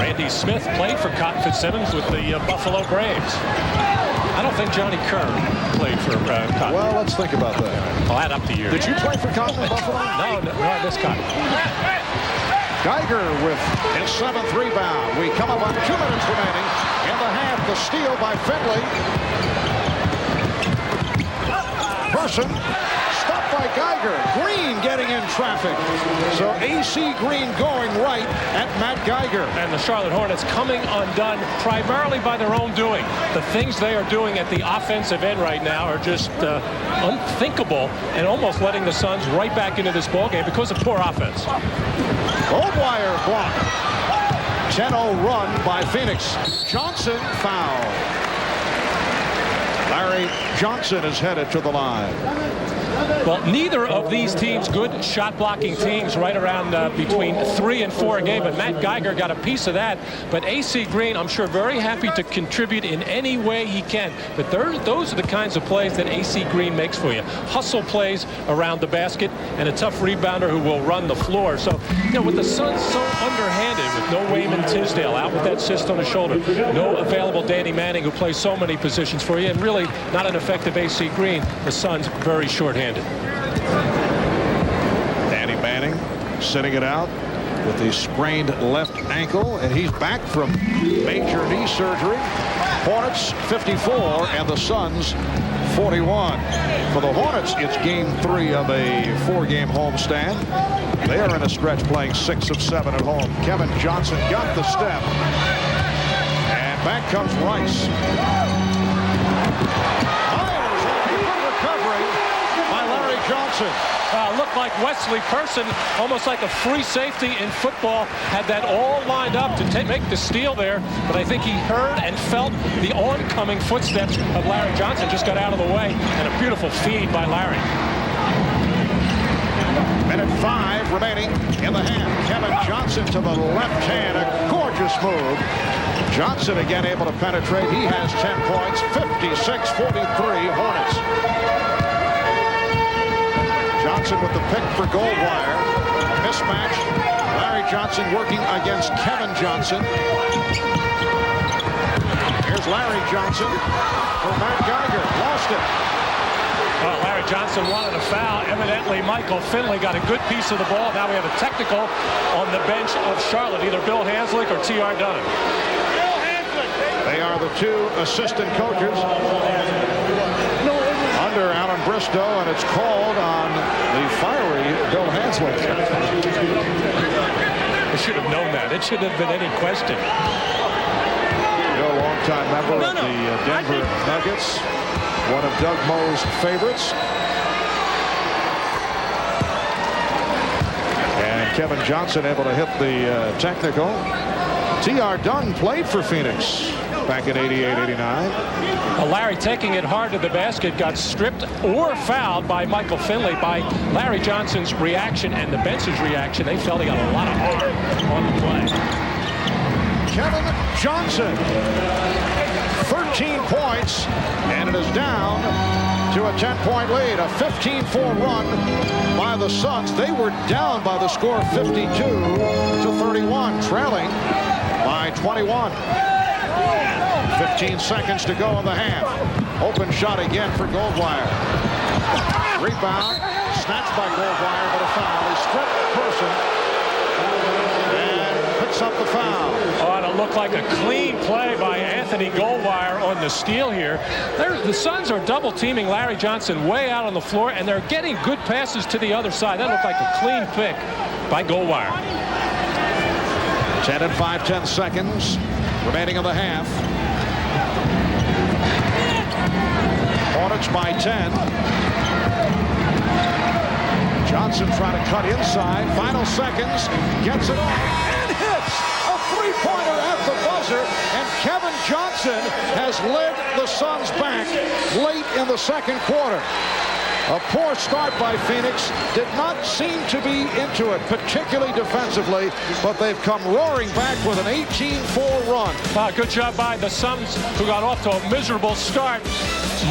Randy Smith played for Cotton Fitzsimmons with the Buffalo Braves. I don't think Johnny Kerr played for Cotton. Well, let's think about that. I'll add up the years. Did you play for Cotton in Buffalo? No, I missed Cotton. Geiger with his 7th rebound. We come up on 2 minutes remaining in the half. The steal by Finley. Person stopped by Geiger. Green getting in traffic. So A.C. Green going right at Matt Geiger. And the Charlotte Hornets coming undone primarily by their own doing. The things they are doing at the offensive end right now are just unthinkable, and almost letting the Suns right back into this ballgame because of poor offense. Goldwire block. 10-0 run by Phoenix. Johnson foul. Larry Johnson is headed to the line. Well, neither of these teams good shot blocking teams, right around between 3 and 4 a game, but Matt Geiger got a piece of that. But A.C. Green, I'm sure, very happy to contribute in any way he can. But those are the kinds of plays that A.C. Green makes for you. Hustle plays around the basket and a tough rebounder who will run the floor. So, you know, with the Suns so underhanded, with no Wayman Tisdale out with that cyst on his shoulder, no available Danny Manning who plays so many positions for you, and really not an effective A.C. Green, the Suns very shorthanded. Danny Manning sitting it out with the sprained left ankle, and he's back from major knee surgery. Hornets 54 and the Suns 41. For the Hornets, it's game 3 of a 4-game homestand. They are in a stretch playing 6 of 7 at home. Kevin Johnson got the step, and back comes Rice. Johnson. Looked like Wesley Person, almost like a free safety in football, had that all lined up to make the steal there, but I think he heard and felt the oncoming footsteps of Larry Johnson, just got out of the way, and a beautiful feed by Larry. Minute 5 remaining in the half. Kevin Johnson to the left hand, a gorgeous move. Johnson again able to penetrate. He has 10 points, 56-43 Hornets. Johnson with the pick for Goldwire. Mismatch. Larry Johnson working against Kevin Johnson. Here's Larry Johnson for Matt Geiger. Lost it. Well, Larry Johnson wanted a foul. Evidently, Michael Finley got a good piece of the ball. Now we have a technical on the bench of Charlotte, either Bill Hanslick or T.R. Dunn. They are the 2 assistant coaches under Alan Bristow, and it's called on the fiery Bill Hanslick. They should have known that. It shouldn't have been any question. A longtime member of the Denver Nuggets, one of Doug Moe's favorites. And Kevin Johnson able to hit the technical. T.R. Dunn played for Phoenix back in 88-89. Larry taking it hard to the basket, got stripped or fouled by Michael Finley. By Larry Johnson's reaction and the bench's reaction, they felt he got a lot of harm on the play. Kevin Johnson, 13 points, and it is down to a 10-point lead. A 15-4 run by the Suns. They were down by the score of 52-31, trailing by 21. 15 seconds to go in the half. Open shot again for Goldwire. Rebound, snatched by Goldwire, but a foul. He stripped Person and picks up the foul. Oh, and it looked like a clean play by Anthony Goldwire on the steal here. The Suns are double teaming Larry Johnson way out on the floor, and they're getting good passes to the other side. That looked like a clean pick by Goldwire. 10 and 5/10 seconds remaining in the half. Hornets by 10. Johnson trying to cut inside. Final seconds. Gets it off and hits a three-pointer at the buzzer. And Kevin Johnson has led the Suns back late in the second quarter. A poor start by Phoenix. Did not seem to be into it, particularly defensively, but they've come roaring back with an 18-4 run. Good job by the Suns, who got off to a miserable start,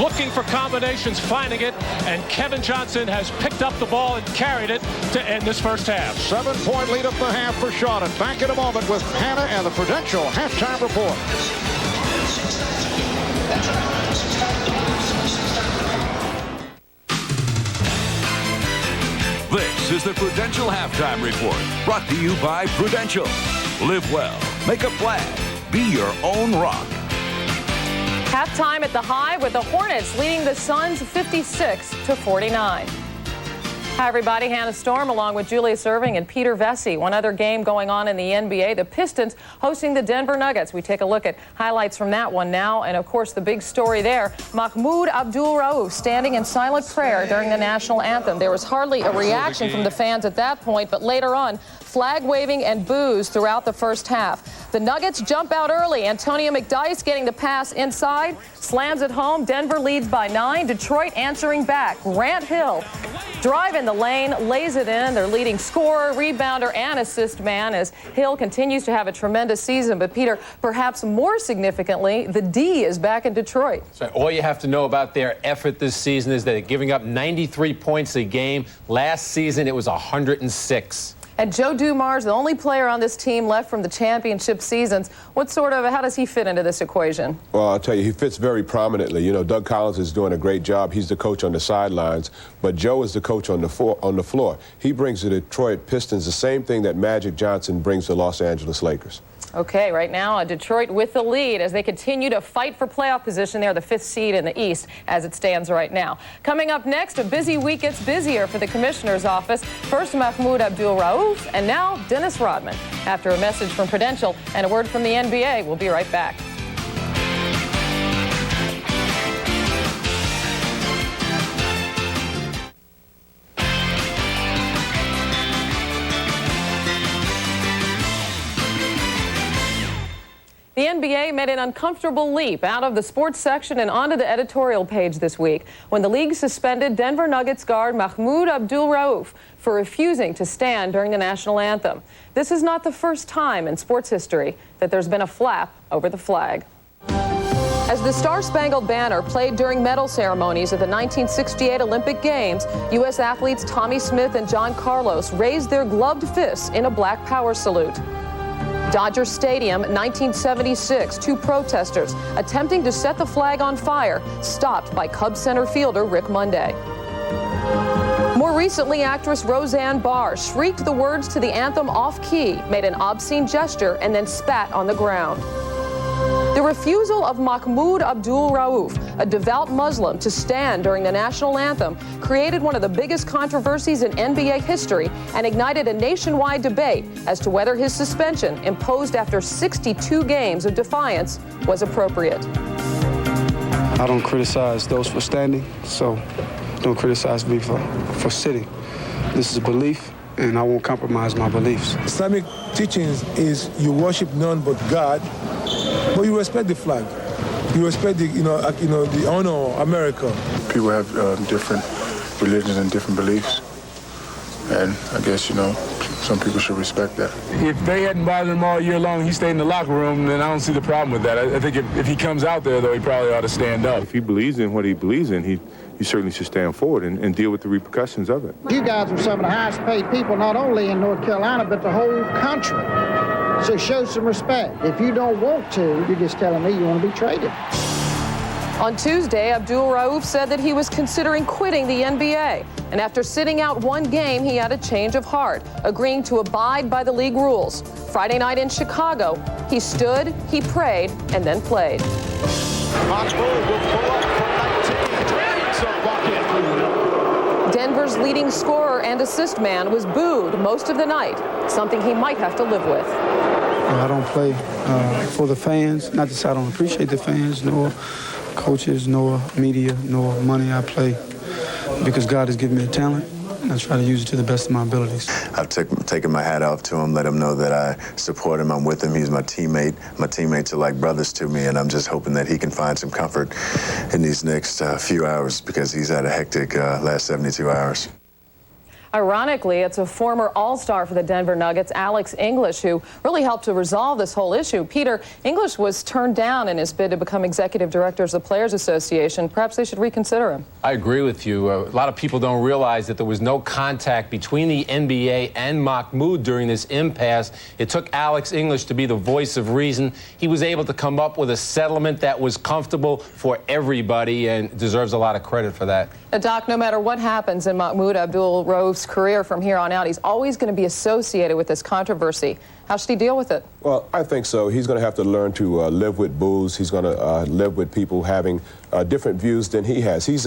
looking for combinations, finding it, and Kevin Johnson has picked up the ball and carried it to end this first half. 7-point lead up the half for Shawton. Back in a moment with Hannah and the Prudential halftime report. This is the Prudential Halftime Report, brought to you by Prudential. Live well, make a flag, be your own rock. Halftime at the High with the Hornets leading the Suns 56-49. Hi, everybody. Hannah Storm along with Julius Irving and Peter Vesey. One other game going on in the NBA, the Pistons hosting the Denver Nuggets. We take a look at highlights from that one now. And, of course, the big story there, Mahmoud Abdul-Rauf standing in silent prayer during the national anthem. There was hardly a reaction from the fans at that point, but later on, flag waving and boos throughout the first half. The Nuggets jump out early. Antonio McDyess getting the pass inside, slams it home. Denver leads by 9. Detroit answering back. Grant Hill drive in the lane, lays it in. Their leading scorer, rebounder, and assist man as Hill continues to have a tremendous season. But, Peter, perhaps more significantly, the D is back in Detroit. So all you have to know about their effort this season is that they're giving up 93 points a game. Last season, it was 106. And Joe Dumars, the only player on this team left from the championship seasons. How does he fit into this equation? Well, I'll tell you, he fits very prominently. You know, Doug Collins is doing a great job. He's the coach on the sidelines, but Joe is the coach on the floor. He brings the Detroit Pistons the same thing that Magic Johnson brings the Los Angeles Lakers. Okay, right now, Detroit with the lead as they continue to fight for playoff position. They're the 5th seed in the East as it stands right now. Coming up next, a busy week gets busier for the commissioner's office. First, Mahmoud Abdul-Rauf, and now Dennis Rodman. After a message from Prudential and a word from the NBA, we'll be right back. The NBA made an uncomfortable leap out of the sports section and onto the editorial page this week when the league suspended Denver Nuggets guard Mahmoud Abdul-Rauf for refusing to stand during the national anthem. This is not the first time in sports history that there's been a flap over the flag. As the Star-Spangled Banner played during medal ceremonies at the 1968 Olympic Games, U.S. athletes Tommy Smith and John Carlos raised their gloved fists in a Black Power salute. Dodger Stadium, 1976, 2 protesters attempting to set the flag on fire, stopped by Cubs center fielder Rick Monday. More recently, actress Roseanne Barr shrieked the words to the anthem off-key, made an obscene gesture, and then spat on the ground. The refusal of Mahmoud Abdul-Rauf, a devout Muslim, to stand during the national anthem created one of the biggest controversies in NBA history and ignited a nationwide debate as to whether his suspension, imposed after 62 games of defiance, was appropriate. I don't criticize those for standing, so don't criticize me for sitting. This is a belief, and I won't compromise my beliefs. Islamic teachings is you worship none but God. But you respect the flag. You respect the, the honor of America. People have different religions and different beliefs. And I guess, some people should respect that. If they hadn't bothered him all year long, he stayed in the locker room, then I don't see the problem with that. I think if he comes out there, though, he probably ought to stand up. If he believes in what he believes in, he certainly should stand forward and deal with the repercussions of it. You guys are some of the highest paid people, not only in North Carolina, but the whole country. So show some respect. If you don't want to, you're just telling me you want to be traded. On Tuesday, Abdul Rauf said that he was considering quitting the NBA. And after sitting out one game, he had a change of heart, agreeing to abide by the league rules. Friday night in Chicago, he stood, he prayed, and then played. Denver's leading scorer and assist man was booed most of the night, something he might have to live with. I don't play for the fans. Not to say I don't appreciate the fans, nor coaches, nor media, nor money. I play because God has given me a talent, and I try to use it to the best of my abilities. I've taken my hat off to him, let him know that I support him, I'm with him. He's my teammate. My teammates are like brothers to me, and I'm just hoping that he can find some comfort in these next few hours because he's had a hectic last 72 hours. Ironically, it's a former All-Star for the Denver Nuggets, Alex English, who really helped to resolve this whole issue. Peter, English was turned down in his bid to become executive director of the Players Association. Perhaps they should reconsider him. I agree with you. A lot of people don't realize that there was no contact between the NBA and Mahmoud during this impasse. It took Alex English to be the voice of reason. He was able to come up with a settlement that was comfortable for everybody and deserves a lot of credit for that. Now, Doc, no matter what happens in Mahmoud Abdul Rauf's career from here on out, he's always going to be associated with this controversy. How should he deal with it? Well, I think so. He's going to have to learn to live with boos. He's going to live with people having different views than he has. He's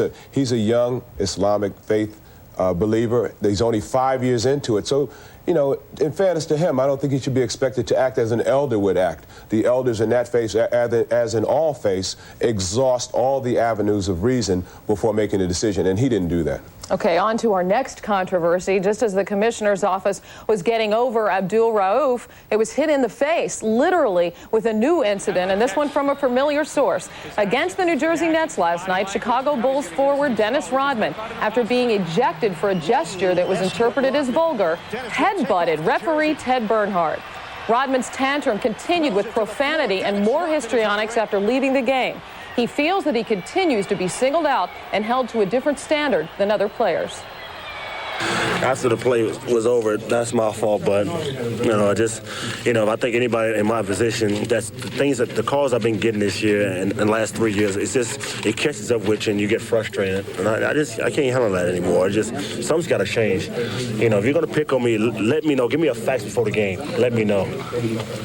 a young Islamic faith believer. He's only 5 years into it. So, in fairness to him, I don't think he should be expected to act as an elder would act. The elders in that faith, as in all faiths, exhaust all the avenues of reason before making a decision, and he didn't do that. Okay, on to our next controversy. Just as the commissioner's office was getting over Abdul Rauf, it was hit in the face, literally, with a new incident, and this one from a familiar source. Against the New Jersey Nets last night, Chicago Bulls forward Dennis Rodman, after being ejected for a gesture that was interpreted as vulgar, headbutted referee Ted Bernhardt. Rodman's tantrum continued with profanity and more histrionics after leaving the game. He feels that he continues to be singled out and held to a different standard than other players. After the play was over, that's my fault, but, if I think anybody in my position, that's the things that the calls I've been getting this year and the last 3 years, it catches up with you and you get frustrated. And I can't handle that anymore. Something's got to change. If you're going to pick on me, let me know. Give me a fax before the game. Let me know.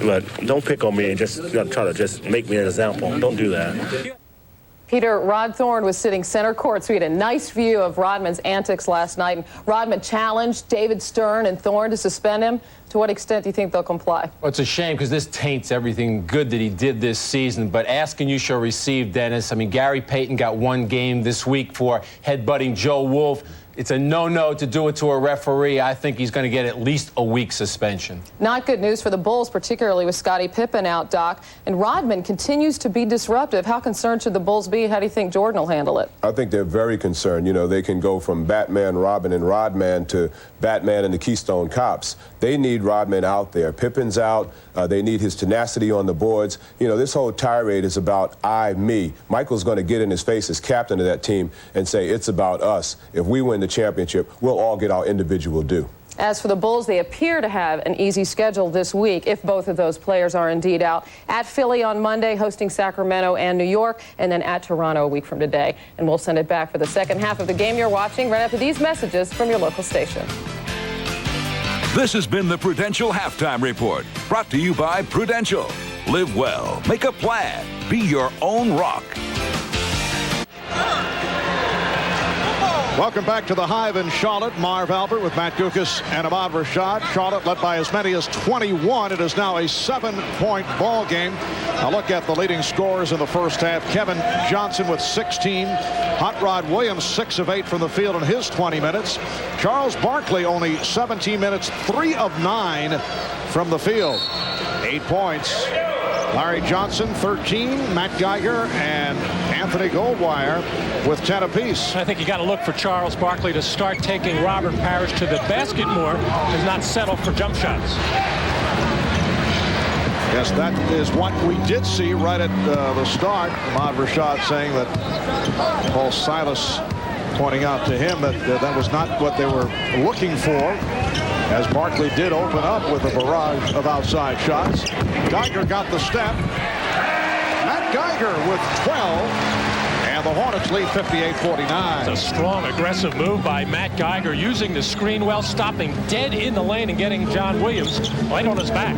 But don't pick on me and just try to just make me an example. Don't do that. Peter, Rod Thorne was sitting center court, so we had a nice view of Rodman's antics last night. And Rodman challenged David Stern and Thorne to suspend him. To what extent do you think they'll comply? Well, it's a shame because this taints everything good that he did this season. But ask and you shall receive, Dennis. Gary Payton got one game this week for headbutting Joe Wolf. It's a no-no to do it to a referee. I think he's going to get at least a week suspension. Not good news for the Bulls, particularly with Scottie Pippen out, Doc. And Rodman continues to be disruptive. How concerned should the Bulls be? How do you think Jordan will handle it? I think they're very concerned. They can go from Batman, Robin, and Rodman to Batman and the Keystone Cops. They need Rodman out there. Pippen's out. They need his tenacity on the boards. This whole tirade is about I, me. Michael's going to get in his face as captain of that team and say it's about us. If we win the championship, we'll all get our individual due. As for the Bulls, they appear to have an easy schedule this week if both of those players are indeed out. At Philly on Monday, hosting Sacramento and New York, and then at Toronto a week from today. And we'll send it back for the second half of the game you're watching right after these messages from your local station. This has been the Prudential Halftime Report, brought to you by Prudential. Live well, make a plan, be your own rock. Welcome back to the Hive in Charlotte. Marv Albert with Matt Gukas and Ahmad Rashad. Charlotte led by as many as 21. It is now a 7-point ball game. Now look at the leading scorers in the first half. Kevin Johnson with 16. Hot Rod Williams 6 of 8 from the field in his 20 minutes. Charles Barkley only 17 minutes, 3 of 9 from the field. 8 points. Larry Johnson, 13. Matt Geiger and Anthony Goldwire with 10 apiece. I think you got to look for Charles Barkley to start taking Robert Parrish to the basket more and not settle for jump shots. Yes, that is what we did see right at the start. Ahmad Rashad saying that Paul Silas pointing out to him that that was not what they were looking for, as Barkley did open up with a barrage of outside shots. Geiger got the step. Matt Geiger with 12. And the Hornets lead 58-49. It's a strong, aggressive move by Matt Geiger, using the screen well, stopping dead in the lane and getting John Williams right on his back.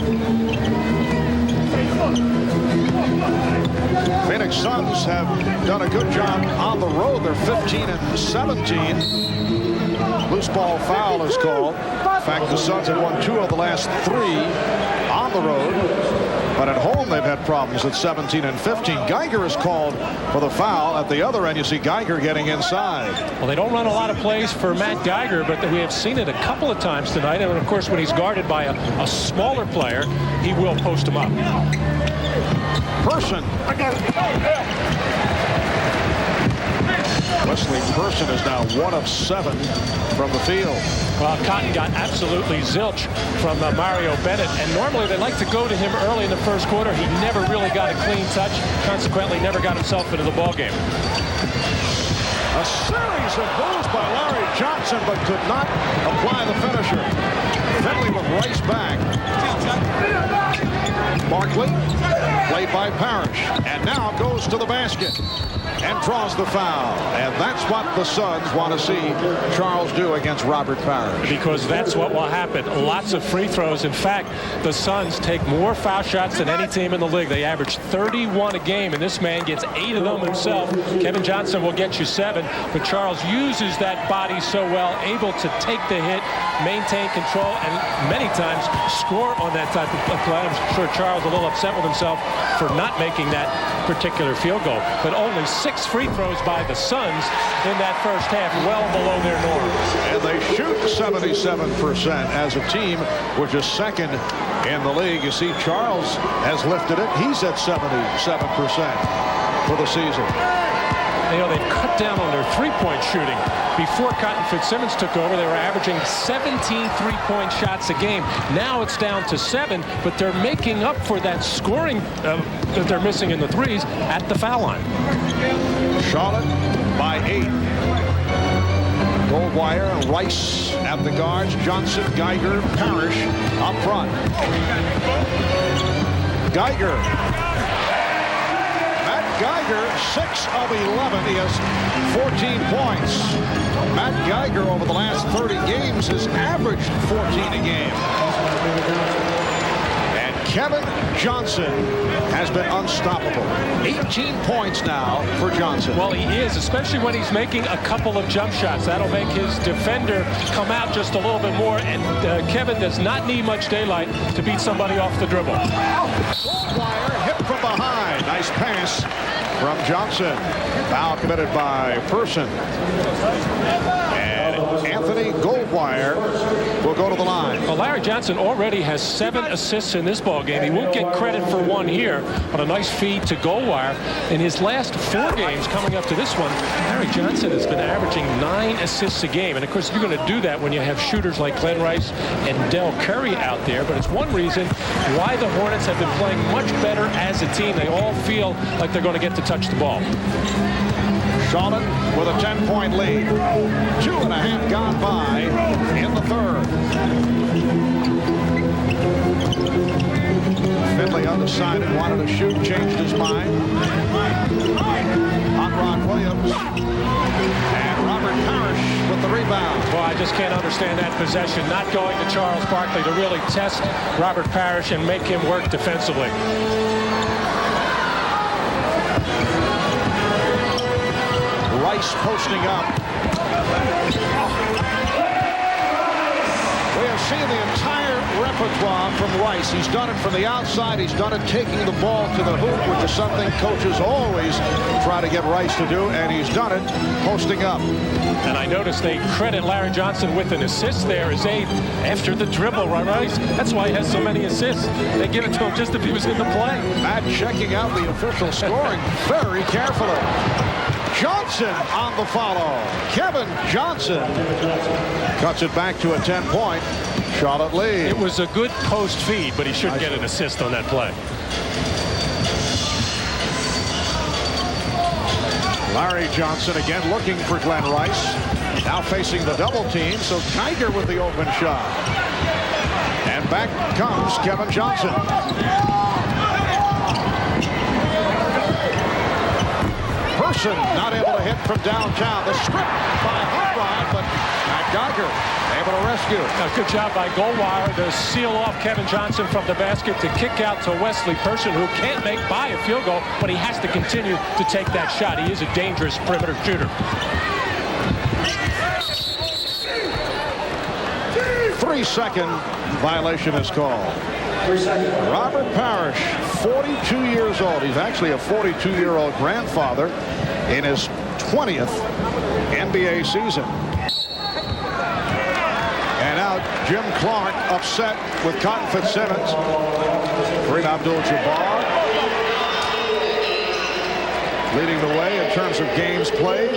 Phoenix Suns have done a good job on the road. They're 15-17. Loose ball foul is called. In fact, the Suns have won 2 of the last 3 on the road. But at home, they've had problems at 17-15. Geiger is called for the foul. At the other end, you see Geiger getting inside. Well, they don't run a lot of plays for Matt Geiger, but we have seen it a couple of times tonight. And, of course, when he's guarded by a smaller player, he will post him up. Person. Wesley Person is now 1 of 7 from the field. Well, Cotton got absolutely zilch from Mario Bennett, and normally they like to go to him early in the first quarter. He never really got a clean touch, consequently never got himself into the ballgame. A series of moves by Larry Johnson, but could not apply the finisher. Finley with Rice back. Barkley, played by Parrish, and now goes to the basket and draws the foul. And that's what the Suns want to see Charles do against Robert Parrish. Because that's what will happen. Lots of free throws. In fact, the Suns take more foul shots than any team in the league. They average 31 a game, and this man gets 8 of them himself. Kevin Johnson will get you 7, but Charles uses that body so well, able to take the hit, maintain control, and many times score on that type of play. I'm sure Charles a little upset with himself for not making that particular field goal, but only 6 free throws by the Suns in that first half, well below their norm. And they shoot 77% as a team, which is second in the league. You see, Charles has lifted it. He's at 77% for the season. You know, they've cut down on their three-point shooting. Before Cotton Fitzsimmons took over, they were averaging 17 three-point shots a game. Now it's down to 7, but they're making up for that scoring that they're missing in the threes at the foul line. Charlotte by 8. Goldwire, Rice at the guards. Johnson, Geiger, Parrish up front. Geiger. Geiger, 6 of 11. He has 14 points. Matt Geiger over the last 30 games has averaged 14 a game. And Kevin Johnson has been unstoppable. 18 points now for Johnson. Well, he is, especially when he's making a couple of jump shots. That'll make his defender come out just a little bit more. And Kevin does not need much daylight to beat somebody off the dribble. Goldwire hit from behind. Nice pass from Johnson. Foul committed by Person. And Anthony Goldwire will go to the line. Well, Larry Johnson already has 7 assists in this ball game. He won't get credit for 1 here, but a nice feed to Goldwire. In his last 4 games coming up to this one, Larry Johnson has been averaging 9 assists a game. And of course, you're going to do that when you have shooters like Glenn Rice and Del Curry out there. But it's one reason why the Hornets have been playing much better as a team. They all feel like they're going to get to touch the ball. Charlotte with a 10-point lead. 2.5 gone by in the third. Finley undecided, wanted to shoot, changed his mind. Hot Rod Williams and Robert Parrish with the rebound. Well, I just can't understand that possession. Not going to Charles Barkley to really test Robert Parrish and make him work defensively. Rice posting up. We have seen the entire repertoire from Rice. He's done it from the outside. He's done it taking the ball to the hoop, which is something coaches always try to get Rice to do, and he's done it posting up. And I noticed they credit Larry Johnson with an assist there as aid after the dribble, Rice. That's why he has so many assists. They give it to him just if he was in the play. Matt checking out the official scoring very carefully. Johnson on the follow. Kevin Johnson cuts it back to a 10-point Charlotte lead. It was a good post feed, but he should get an assist on that play. Larry Johnson again looking for Glenn Rice. Now facing the double team, so Geiger with the open shot. And back comes Kevin Johnson. Person not able to hit from downtown. The strip by Hubbard, but Matt Geiger able to rescue. A good job by Goldwire to seal off Kevin Johnson from the basket to kick out to Wesley Person, who can't make by a field goal, but he has to continue to take that shot. He is a dangerous perimeter shooter. 3-second violation is called. Robert Parrish, 42 years old. He's actually a 42-year-old grandfather in his 20th NBA season. And now Jim Clark upset with Cotton Fitzsimmons. Kareem Abdul-Jabbar leading the way in terms of games played,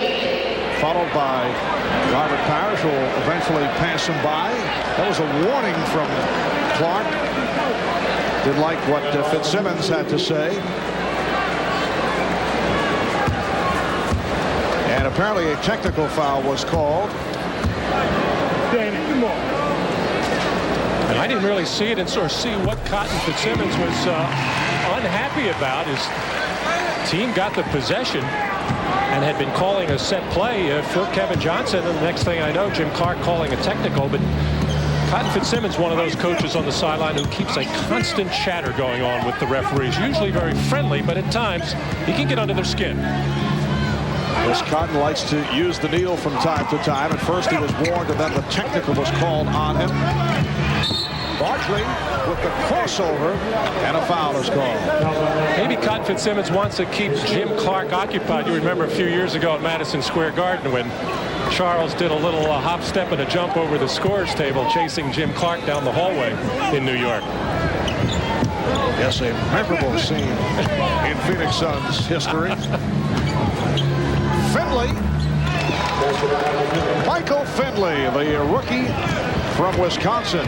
followed by Robert Parrish, who will eventually pass him by. That was a warning from Clark. Didn't like what Fitzsimmons had to say. And apparently a technical foul was called. And I didn't really see it and sort of see what Cotton Fitzsimmons was unhappy about. His team got the possession and had been calling a set play for Kevin Johnson. And the next thing I know, Jim Clark calling a technical. But Cotton Fitzsimmons, one of those coaches on the sideline who keeps a constant chatter going on with the referees. Usually very friendly, but at times he can get under their skin. Yes, Cotton likes to use the needle from time to time. At first he was warned, and then the technical was called on him. Barkley with the crossover, and a foul is called. Maybe Cotton Fitzsimmons wants to keep Jim Clark occupied. You remember a few years ago at Madison Square Garden when Charles did a little hop, step, and a jump over the scorer's table, chasing Jim Clark down the hallway in New York. Yes, a memorable scene in Phoenix Suns history. Finley. Michael Finley, the rookie from Wisconsin.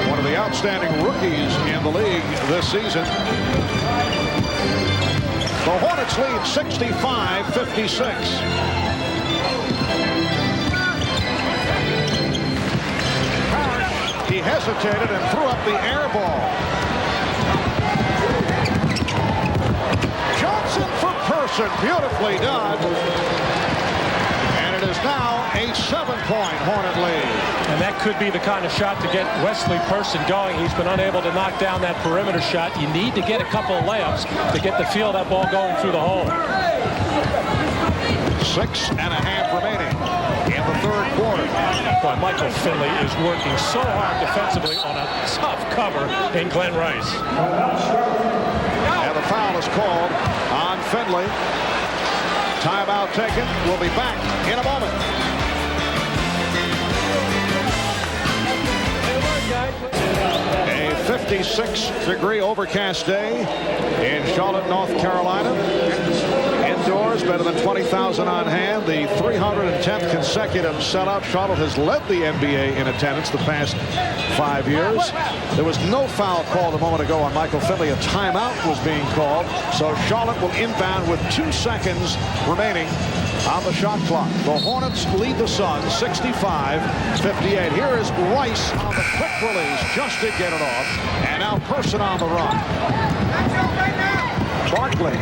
One of the outstanding rookies in the league this season. The Hornets lead 65-56. He hesitated and threw up the air ball. Johnson for Person, beautifully done. And it is now a 7-point Hornet lead. And that could be the kind of shot to get Wesley Person going. He's been unable to knock down that perimeter shot. You need to get a couple of layups to get the feel of that ball going through the hole. 6.5 remaining in the third quarter. Boy, Michael Finley is working so hard defensively on a tough cover in Glenn Rice. And the foul is called on Finley. Timeout taken. We'll be back in a moment. A 56-degree overcast day in Charlotte, North Carolina. Indoors, better than 20,000 on hand. The 310th consecutive sellout. Charlotte has led the NBA in attendance the past 5 years. There was no foul called a moment ago on Michael Finley. A timeout was being called. So Charlotte will inbound with 2 seconds remaining on the shot clock. The Hornets lead the Suns 65-58. Here is Rice on the quick release just to get it off. And now Person on the run. Barkley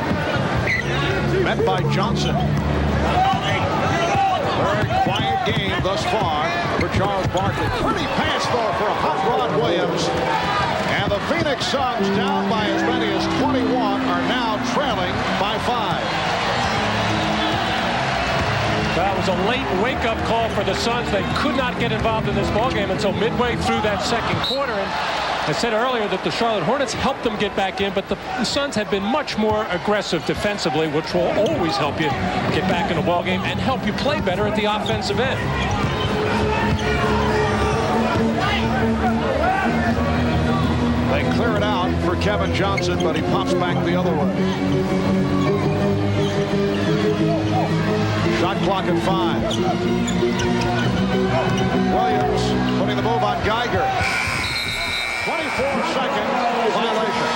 met by Johnson. Very quiet game thus far for Charles Barkley. Pretty pass though for Hot Rod Williams. And the Phoenix Suns, down by as many as 21, are now trailing by 5. That was was a late wake-up call for the Suns. They could not get involved in this ballgame until midway through that second quarter. And I said earlier that the Charlotte Hornets helped them get back in, but the Suns have been much more aggressive defensively, which will always help you get back in the ballgame and help you play better at the offensive end. They clear it out for Kevin Johnson, but he pops back the other way. Shot clock at 5. Williams putting the move on Geiger. 24-second violation.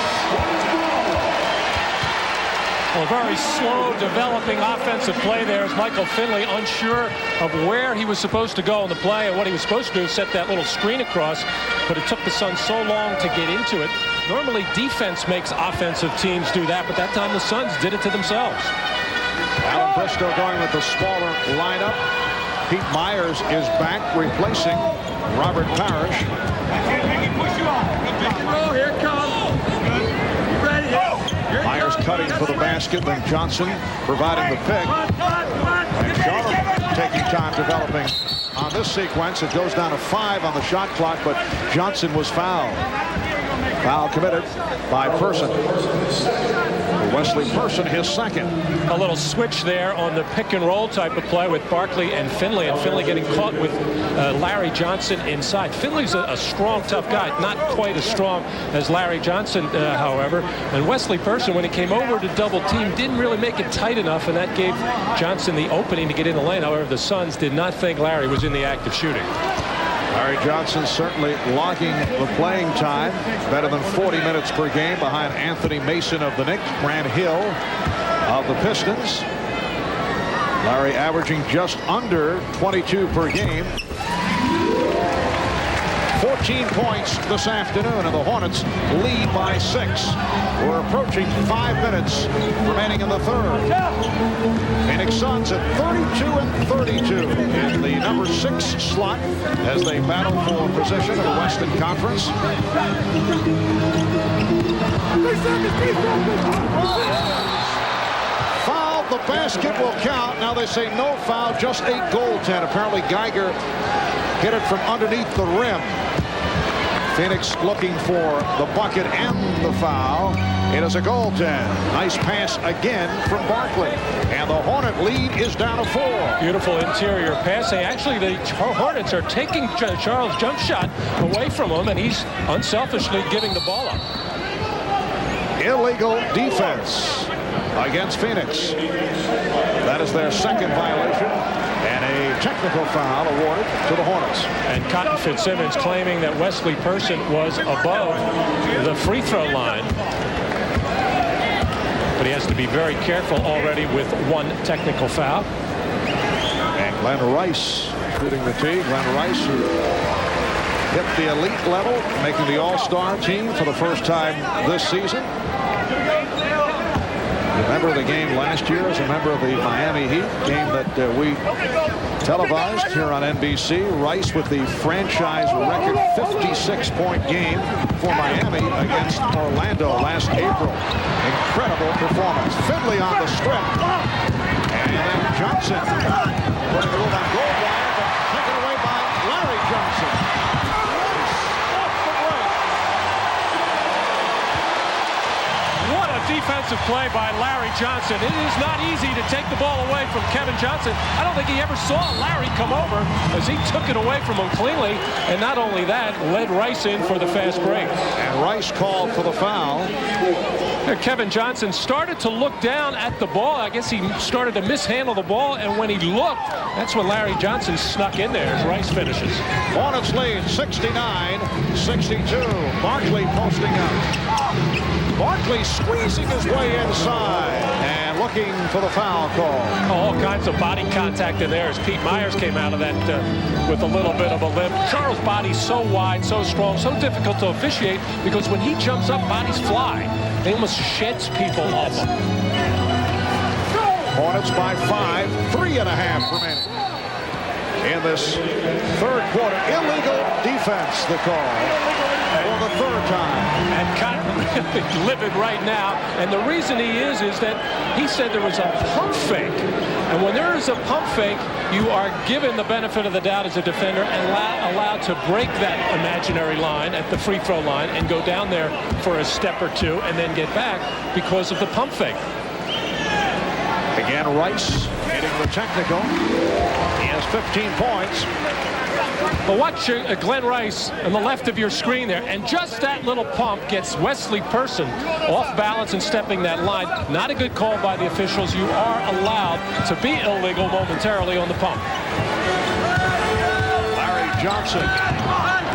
Well, a very slow developing offensive play there as Michael Finley unsure of where he was supposed to go in the play, and what he was supposed to do is set that little screen across, but it took the Suns so long to get into it. Normally defense makes offensive teams do that, but that time the Suns did it to themselves. Alan Briscoe going with the smaller lineup. Pete Myers is back replacing Robert Parrish. Here it comes. Ready? Myers cutting for the basket, then Johnson providing the pick. And Charlotte taking time developing on this sequence. It goes down to 5 on the shot clock, but Johnson was fouled. Foul committed by Person. Wesley Person, his second. A little switch there on the pick and roll type of play with Barkley and Finley getting caught with Larry Johnson inside. Finley's a strong, tough guy, not quite as strong as Larry Johnson, however. And Wesley Person, when he came over to double team, didn't really make it tight enough, and that gave Johnson the opening to get in the lane. However, the Suns did not think Larry was in the act of shooting. Larry Johnson certainly logging the playing time. Better than 40 minutes per game behind Anthony Mason of the Knicks, Grant Hill of the Pistons. Larry averaging just under 22 per game. 14 points this afternoon, and the Hornets lead by 6. We're approaching 5 minutes remaining in the third. Phoenix Suns at 32-32 in the number 6 slot as they battle for position in the Western Conference. Foul, the basket will count. Now they say no foul, just 8 goaltend. Apparently Geiger hit it from underneath the rim. Phoenix looking for the bucket and the foul. It is a goaltend. Nice pass again from Barkley. And the Hornet lead is down to 4. Beautiful interior passing. Actually, the Hornets are taking Charles' jump shot away from him, and he's unselfishly giving the ball up. Illegal defense against Phoenix. That is their second violation. And a technical foul awarded to the Hornets. And Cotton Fitzsimmons claiming that Wesley Person was above the free throw line. But he has to be very careful already with 1 technical foul. And Glenn Rice shooting the tee. Glenn Rice, who hit the elite level, making the All-Star team for the first time this season. Remember the game last year as a member of the Miami Heat, game that we televised here on NBC. Rice with the franchise record 56-point game for Miami against Orlando last April. Incredible performance. Finley on the strip. And then Johnson putting the move on Goldwire, but taken away by Larry Johnson. Defensive play by Larry Johnson. It is not easy to take the ball away from Kevin Johnson. I don't think he ever saw Larry come over as he took it away from him cleanly. And not only that, led Rice in for the fast break. And Rice called for the foul. Kevin Johnson started to look down at the ball. I guess he started to mishandle the ball. And when he looked, that's when Larry Johnson snuck in there as Rice finishes. Hornets lead 69-62. Barkley posting up. Barkley squeezing his way inside and looking for the foul call. All kinds of body contact in there as Pete Myers came out of that with a little bit of a limp. Charles' body's so wide, so strong, so difficult to officiate because when he jumps up, bodies fly. He almost sheds people off him. Hornets by 5, 3.5 remaining. In this third quarter, illegal defense, the call. For the third time. And Cotton livid right now. And the reason he is that he said there was a pump fake And when there is a pump fake, you are given the benefit of the doubt as a defender and allowed to break that imaginary line at the free throw line and go down there for a step or two and then get back because of the pump fake. Again, Rice hitting the technical. He has 15 points. But watch Glenn Rice on the left of your screen there, and just that little pump gets Wesley Person off balance and stepping that line. Not a good call by the officials. You are allowed to be illegal momentarily on the pump. Larry Johnson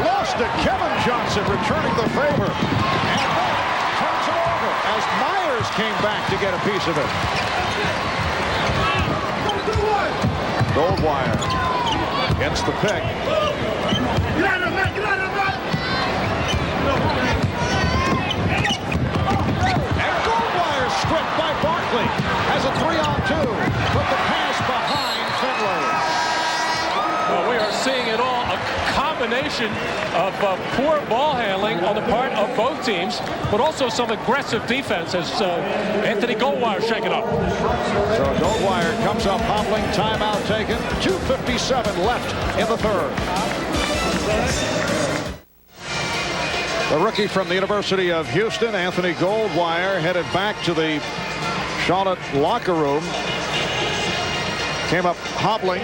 lost to Kevin Johnson, returning the favor. And turns it over as Myers came back to get a piece of it. Goldwire gets the pick. And Goldwire stripped by Barkley. Has a 3-on-2. Put the pass behind Finlay. Well, we are seeing it all. A combination of poor ball handling on the part of both teams, but also some aggressive defense as Anthony Goldwire shaking up. So Goldwire comes up hobbling. Timeout taken. 2:57 left in the third. The rookie from the University of Houston, Anthony Goldwire, headed back to the Charlotte locker room. Came up hobbling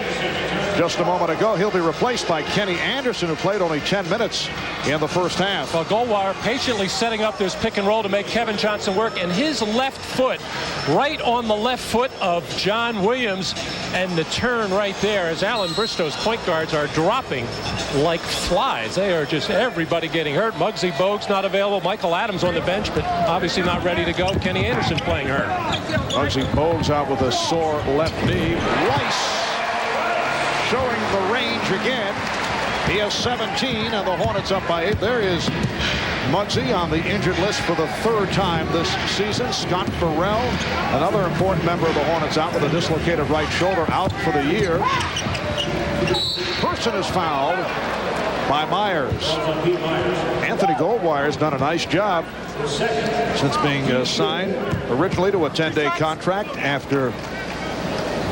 just a moment ago. He'll be replaced by Kenny Anderson, who played only 10 minutes in the first half. Well, Goldwire patiently setting up this pick and roll to make Kevin Johnson work, and his left foot right on the left foot of John Williams, and the turn right there as Alan Bristow's point guards are dropping like flies. They are just everybody getting hurt. Muggsy Bogues not available. Michael Adams on the bench, but obviously not ready to go. Kenny Anderson playing hurt. Muggsy Bogues out with a sore left knee. Rice showing the range again. He has 17, and the Hornets up by 8. There is Muggsy on the injured list for the third time this season. Scott Farrell, another important member of the Hornets, out with a dislocated right shoulder, out for the year. Person is fouled by Myers. Anthony Goldwire has done a nice job since being signed originally to a 10-day contract after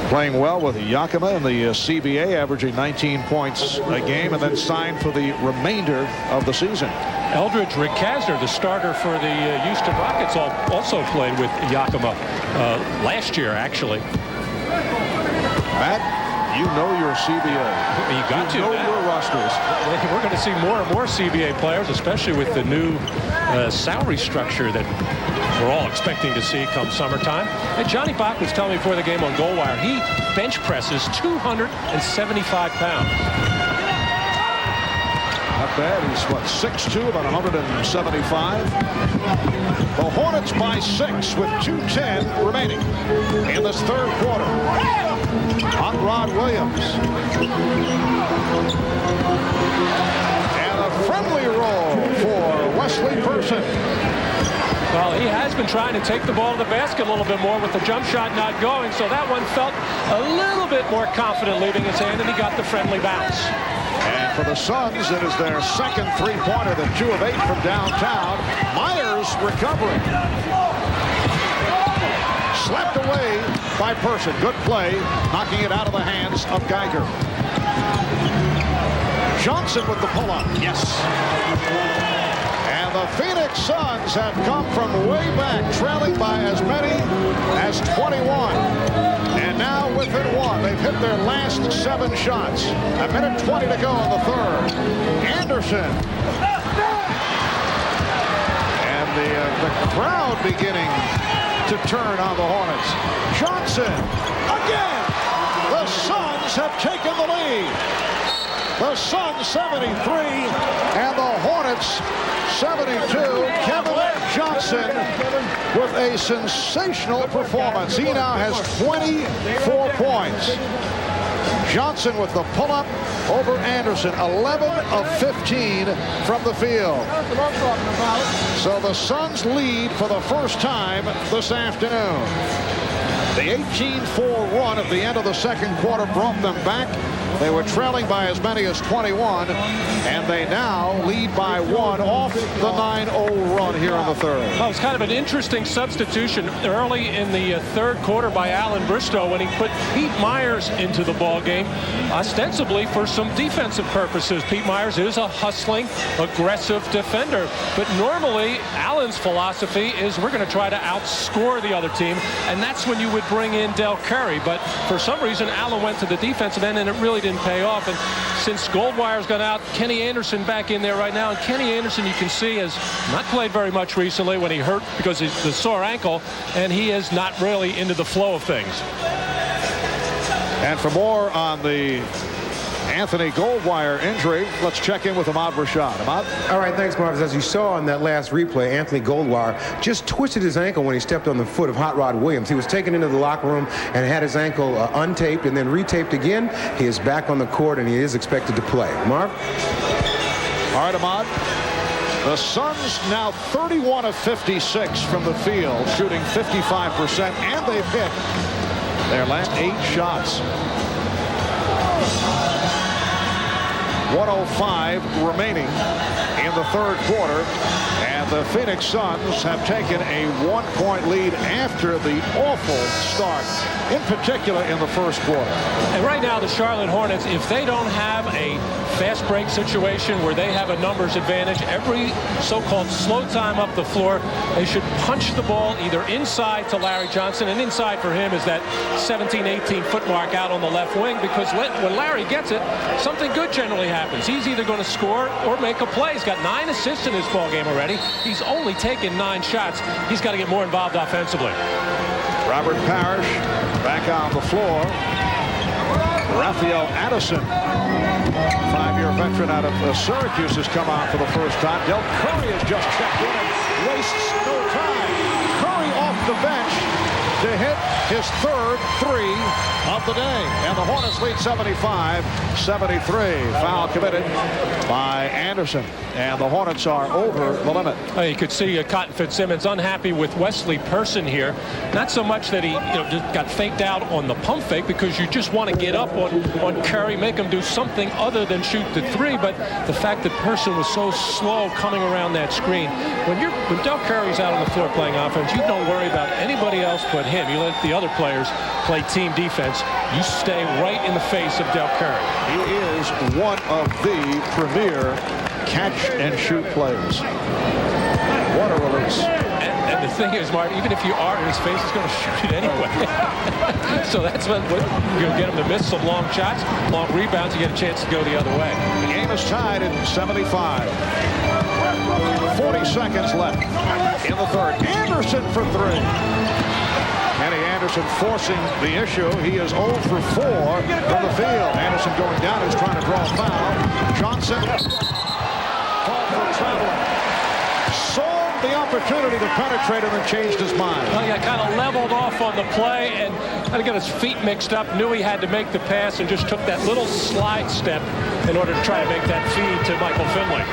playing well with Yakima in the CBA, averaging 19 points a game, and then signed for the remainder of the season. Eldridge Rickasner, the starter for the Houston Rockets, also played with Yakima last year, actually. Matt, you know your CBA. You got to. You know your rosters. We're going to see more and more CBA players, especially with the new salary structure that we're all expecting to see come summertime. And Johnny Bach was telling me before the game on Goldwire, he bench presses 275 pounds. Not bad. He's, what, 6'2", about 175. The Hornets by 6 with 2:10 remaining in this third quarter. Hot Rod Williams. And a friendly roll for Wesley Person. Well, he has been trying to take the ball to the basket a little bit more with the jump shot not going, so that one felt a little bit more confident leaving his hand, and he got the friendly bounce. And for the Suns, it is their second three-pointer, the 2 of 8 from downtown. Myers recovering. Slapped away by Person. Good play, knocking it out of the hands of Geiger. Johnson with the pull-up. Yes. And the Phoenix Suns have come from way back, trailing by as many as 21. And now within 1, they've hit their last 7 shots. A minute 20 to go in the third. Anderson. And the crowd beginning to turn on the Hornets. Johnson again. The Suns have taken the lead. The Suns 73 and the Hornets 72. Kevin Johnson with a sensational performance. He now has 24 points. Johnson with the pull-up over Anderson, 11 of 15 from the field. So the Suns lead for the first time this afternoon. The 18-4 run at the end of the second quarter brought them back They were trailing by as many as 21, and they now lead by 1 off the 9-0 run here in the third. Well, it's kind of an interesting substitution early in the third quarter by Alan Bristow when he put Pete Myers into the ball game, ostensibly for some defensive purposes. Pete Myers is a hustling, aggressive defender, but normally Alan's philosophy is we're going to try to outscore the other team, and that's when you would bring in Del Curry. But for some reason, Alan went to the defensive end, and it really didn't pay off. And since Goldwire's gone out, Kenny Anderson back in there right now, and Kenny Anderson, you can see, has not played very much recently when he hurt because of the sore ankle, and he is not really into the flow of things. And for more on the Anthony Goldwire injury, let's check in with Ahmad Rashad. Ahmad? All right, thanks, Marvis. As you saw in that last replay, Anthony Goldwire just twisted his ankle when he stepped on the foot of Hot Rod Williams. He was taken into the locker room and had his ankle untaped and then retaped again. He is back on the court, and he is expected to play. Marv? All right, Ahmad. The Suns now 31 of 56 from the field, shooting 55%, and they've hit their last 8 shots. 1:05 remaining in the third quarter, and the Phoenix Suns have taken a 1-point lead after the awful start, in particular in the first quarter. And right now, the Charlotte Hornets, if they don't have a fast break situation where they have a numbers advantage, every so-called slow time up the floor, they should punch the ball either inside to Larry Johnson, and inside for him is that 17-18-foot mark out on the left wing, because when Larry gets it, something good generally happens. He's either going to score or make a play. He's got 9 assists in his ball game already. He's only taken 9 shots. He's got to get more involved offensively. Robert Parrish back on the floor. Raphael Addison, 5-year veteran out of Syracuse, has come on for the first time. Del Curry has just checked in and wastes no time. Curry off the bench to hit his third 3 of the day. And the Hornets lead 75-73. Foul committed by Anderson. And the Hornets are over the limit. You could see Cotton Fitzsimmons unhappy with Wesley Person here. Not so much that he just got faked out on the pump fake, because you just want to get up on Curry, make him do something other than shoot the 3. But the fact that Person was so slow coming around that screen. When Del Curry's out on the floor playing offense, you don't worry about anybody else but him. You let the other players play team defense. You stay right in the face of Del Curry. He is one of the premier catch-and-shoot players. What a release. And the thing is, Mark, even if you are in his face, he's going to shoot it anyway. So that's what you'll get him to miss some long shots, long rebounds. You get a chance to go the other way. The game is tied at 75. 40 seconds left in the third. Anderson for 3. Kenny Anderson forcing the issue. He is 0 for 4 from the field. Anderson going down. He's trying to draw a foul. Johnson called for traveling. Saw the opportunity to penetrate and then changed his mind. Well, he got kind of leveled off on the play and kind of got his feet mixed up. Knew he had to make the pass and just took that little slide step in order to try to make that feed to Michael Finley.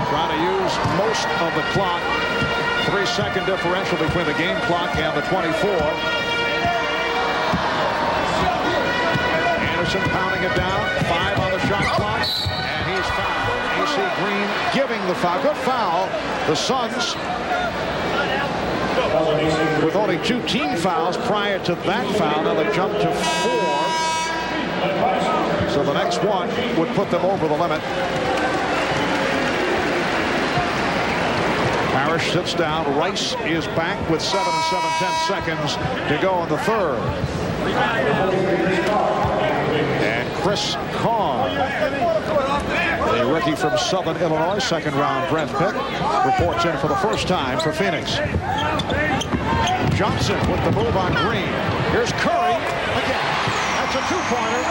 Trying to use most of the clock. 3-second differential between the game clock and the 24. Anderson pounding it down. 5 on the shot clock. And he's fouled. A.C. Green giving the foul. Good foul. The Suns, with only 2 team fouls prior to that foul, now they jump to 4. So the next one would put them over the limit. Parrish sits down. Rice is back with 7 7/10 seconds to go in the third. And Chris Carr, a rookie from Southern Illinois, second-round draft pick, reports in for the first time for Phoenix. Johnson with the move on Green. Here's Curry again. That's a 2-pointer.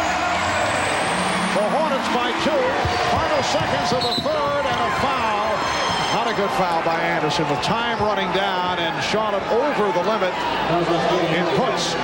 The Hornets by 2. Final seconds of the third, and a foul on a good foul by Anderson. The time running down, and Charlotte over the limit. It puts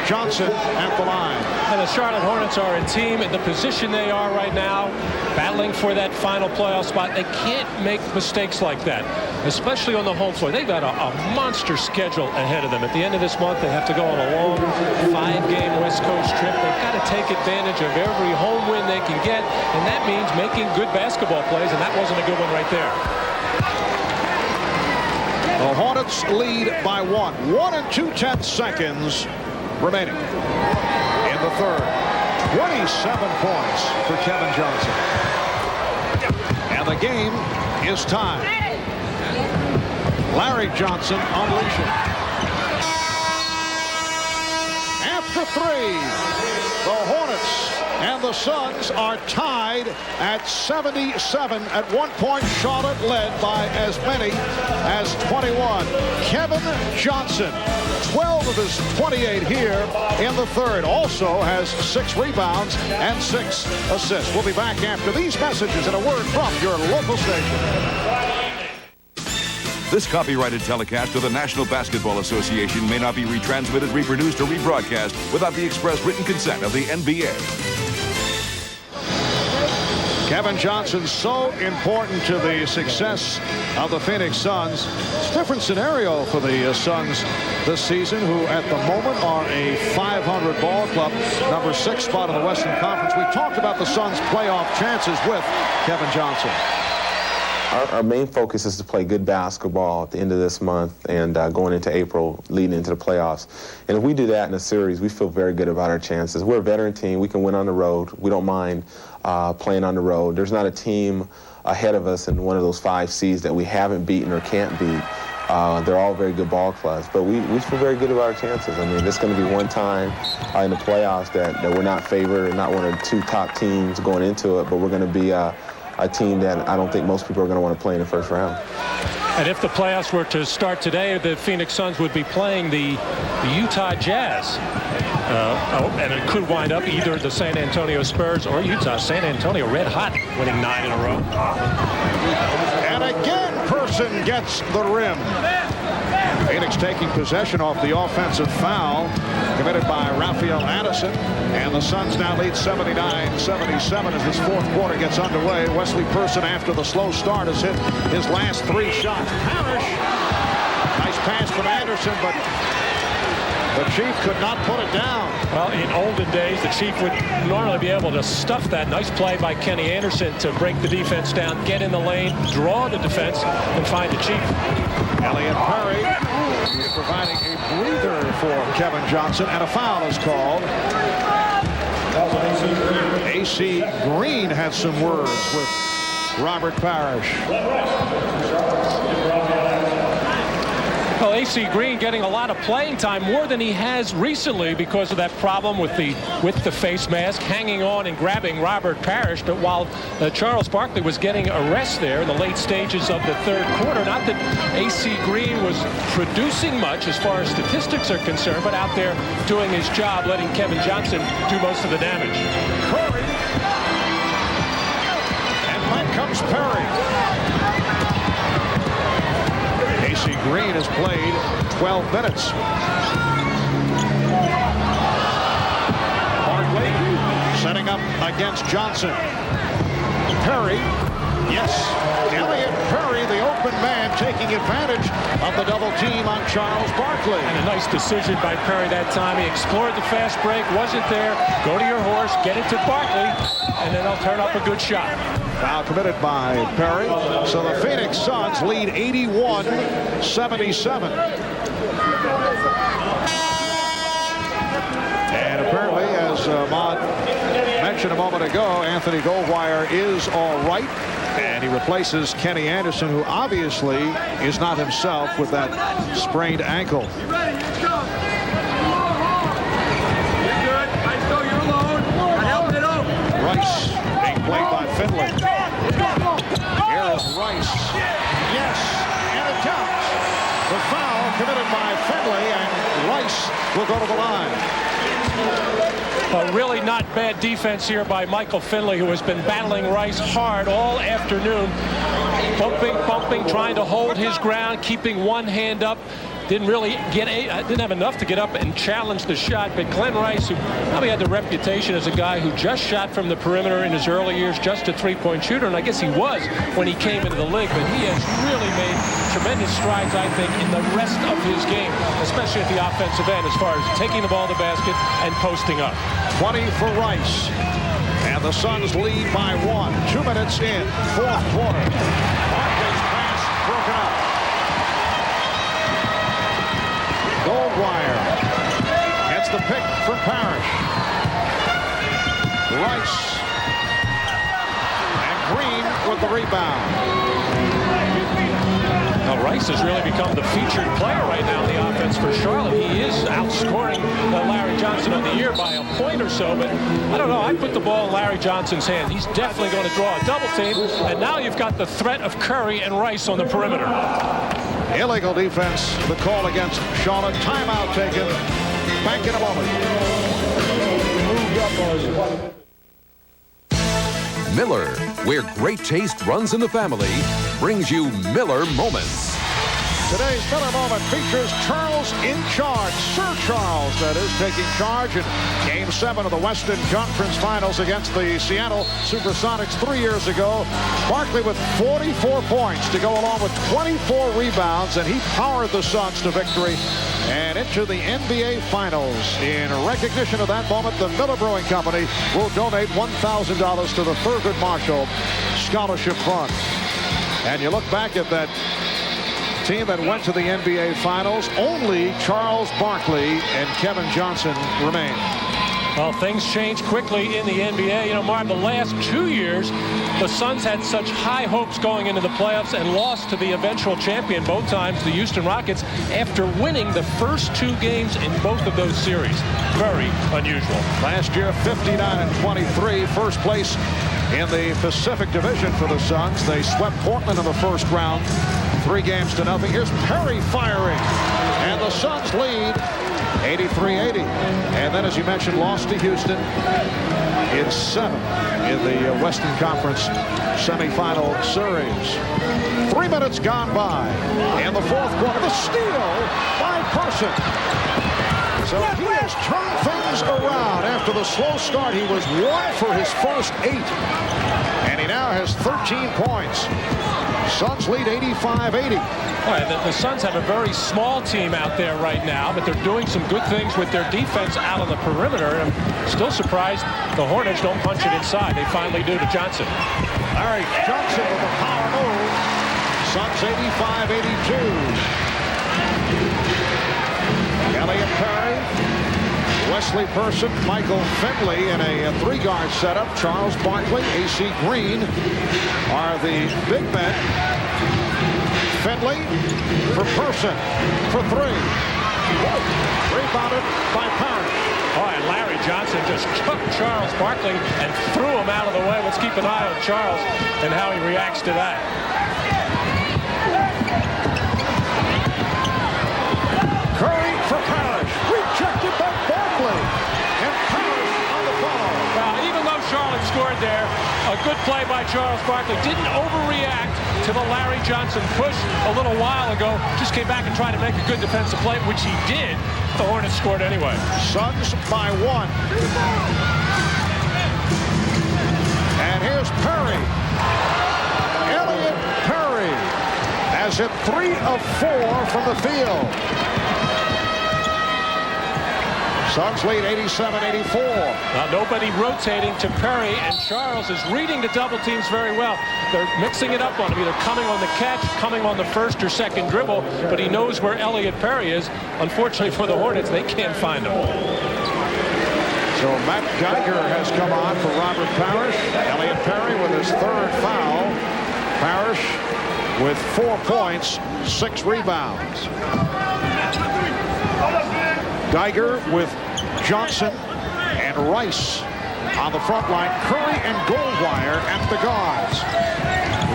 Johnson at the line. And the Charlotte Hornets are a team in the position they are right now, battling for that final playoff spot. They can't make mistakes like that, especially on the home floor. They've got a monster schedule ahead of them. At the end of this month, they have to go on a long 5-game West Coast trip. They've got to take advantage of every home win they can get, and that means making good basketball plays, and that wasn't a good one right there. The Hornets lead by 1. 1 2/10 seconds remaining in the third. 27 points for Kevin Johnson. And the game is tied. Larry Johnson unleashing. After 3, the Hornets and the Suns are tied at 77. At one point, Charlotte led by as many as 21. Kevin Johnson, 12 of his 28 here in the third. Also has 6 rebounds and 6 assists. We'll be back after these messages and a word from your local station. This copyrighted telecast of the National Basketball Association may not be retransmitted, reproduced, or rebroadcast without the express written consent of the NBA. Kevin Johnson, so important to the success of the Phoenix Suns. It's a different scenario for the Suns this season, who at the moment are a 500 ball club, number 6 spot in the Western Conference. We talked about the Suns' playoff chances with Kevin Johnson. Our main focus is to play good basketball at the end of this month and going into April, leading into the playoffs. And if we do that in a series, we feel very good about our chances. We're a veteran team. We can win on the road. We don't mind playing on the road. There's not a team ahead of us in one of those 5 seeds that we haven't beaten or can't beat. They're all very good ball clubs, but we feel very good about our chances. I mean, it's going to be one time in the playoffs that we're not favored, not one of the 2 top teams going into it, but we're going to be a team that I don't think most people are going to want to play in the first round. And if the playoffs were to start today, the Phoenix Suns would be playing the Utah Jazz. And it could wind up either the San Antonio Spurs or Utah. San Antonio red hot, winning 9 in a row. And again, Person gets the rim. Phoenix taking possession off the offensive foul committed by Raphael Addison. And the Suns now lead 79-77 as this fourth quarter gets underway. Wesley Person, after the slow start, has hit his last 3 shots. Parrish. Nice pass from Anderson, but the Chief could not put it down. Well, in olden days, the Chief would normally be able to stuff that. Nice play by Kenny Anderson to break the defense down, get in the lane, draw the defense, and find the Chief. Elliott Perry is providing a breather for Kevin Johnson, and a foul is called. A.C. Green had some words with Robert Parrish. Well, A.C. Green getting a lot of playing time, more than he has recently because of that problem with the face mask, hanging on and grabbing Robert Parrish. But while Charles Barkley was getting a rest there in the late stages of the third quarter, not that A.C. Green was producing much as far as statistics are concerned, but out there doing his job, letting Kevin Johnson do most of the damage. Curry. And back comes Perry. A.C. Green has played 12 minutes. Barkley setting up against Johnson. Perry, yes. Elliott Perry, the open man, taking advantage of the double team on Charles Barkley. And a nice decision by Perry that time. He explored the fast break, wasn't there. Go to your horse, get it to Barkley, and then he'll turn up a good shot. Foul committed by Perry. So the Phoenix Suns lead 81-77. And apparently, as Maude mentioned a moment ago, Anthony Goldwire is all right. And he replaces Kenny Anderson, who obviously is not himself with that sprained ankle. You ready? Let's go. You're good. I know you're alone. I'm helping it out. Rice being played by Finley. Here is Rice. Yes, and it counts. The foul committed by Finley, and Rice will go to the line. A really not bad defense here by Michael Finley, who has been battling Rice hard all afternoon. Bumping, trying to hold his ground, keeping one hand up. Didn't have enough to get up and challenge the shot, but Glenn Rice, who probably had the reputation as a guy who just shot from the perimeter in his early years, just a three-point shooter, and I guess he was when he came into the league, but he has really made tremendous strides, I think, in the rest of his game, especially at the offensive end, as far as taking the ball to the basket and posting up. 20 for Rice, and the Suns lead by 1. 2 minutes in, fourth quarter. Barkley's pass broken up. Goldwire gets the pick from Parrish. Rice and Green with the rebound. Now Rice has really become the featured player right now in the offense for Charlotte. He is outscoring Larry Johnson of the year by a point or so, but I don't know. I put the ball in Larry Johnson's hand. He's definitely going to draw a double team, and now you've got the threat of Curry and Rice on the perimeter. Illegal defense, the call against Charlotte. Timeout taken. Back in a moment. Miller, where great taste runs in the family, brings you Miller Moments. Today's Miller Moment features Charles in charge. Sir Charles, that is, taking charge in Game 7 of the Western Conference Finals against the Seattle Supersonics 3 years ago. Barkley with 44 points to go along with 24 rebounds, and he powered the Suns to victory and into the NBA Finals. In recognition of that moment, the Miller Brewing Company will donate $1,000 to the Thurgood Marshall Scholarship Fund. And you look back at that team that went to the NBA Finals, only Charles Barkley and Kevin Johnson remain. Well, things change quickly in the NBA. You know, Marv, the last 2 years, the Suns had such high hopes going into the playoffs and lost to the eventual champion both times, the Houston Rockets, after winning the first 2 games in both of those series. Very unusual. Last year, 59-23, first place in the Pacific Division for the Suns. They swept Portland in the first round, 3-0. Here's Perry firing, and the Suns lead 83-80. And then, as you mentioned, lost to Houston in 7 in the Western Conference semifinal series. 3 minutes gone by in the fourth quarter. The steal by Person. So he has turned things around. After the slow start, he was 1 for his first 8. And he now has 13 points. Suns lead 85-80. Right, the Suns have a very small team out there right now, but they're doing some good things with their defense out on the perimeter. And I'm still surprised the Hornets don't punch it inside. They finally do to Johnson. Larry Johnson with a power move. Suns 85-82. Elliott Perry, Wesley Person, Michael Finley in a 3-guard setup. Charles Barkley, A.C. Green are the big men. Finley for Person for 3. Rebounded by Parrish. Oh, and Larry Johnson just took Charles Barkley and threw him out of the way. Let's keep an eye on Charles and how he reacts to that. Curry for Parrish. Rejected by Barkley. And Parrish on the follow. Well, even though Charlotte scored there, a good play by Charles Barkley. Didn't overreact to the Larry Johnson push a little while ago. Just came back and tried to make a good defensive play, which he did. The Hornets scored anyway. Suns by 1. And here's Perry. Elliott Perry has hit 3 of 4 from the field. Suns lead 87-84. Now nobody rotating to Perry, and Charles is reading the double teams very well. They're mixing it up on him, either coming on the catch, coming on the first or second dribble, but he knows where Elliott Perry is. Unfortunately for the Hornets, they can't find him. So Matt Geiger has come on for Robert Parrish. Elliott Perry with his 3rd foul. Parrish with 4 points, 6 rebounds. Geiger with Johnson and Rice on the front line. Curry and Goldwire at the guards.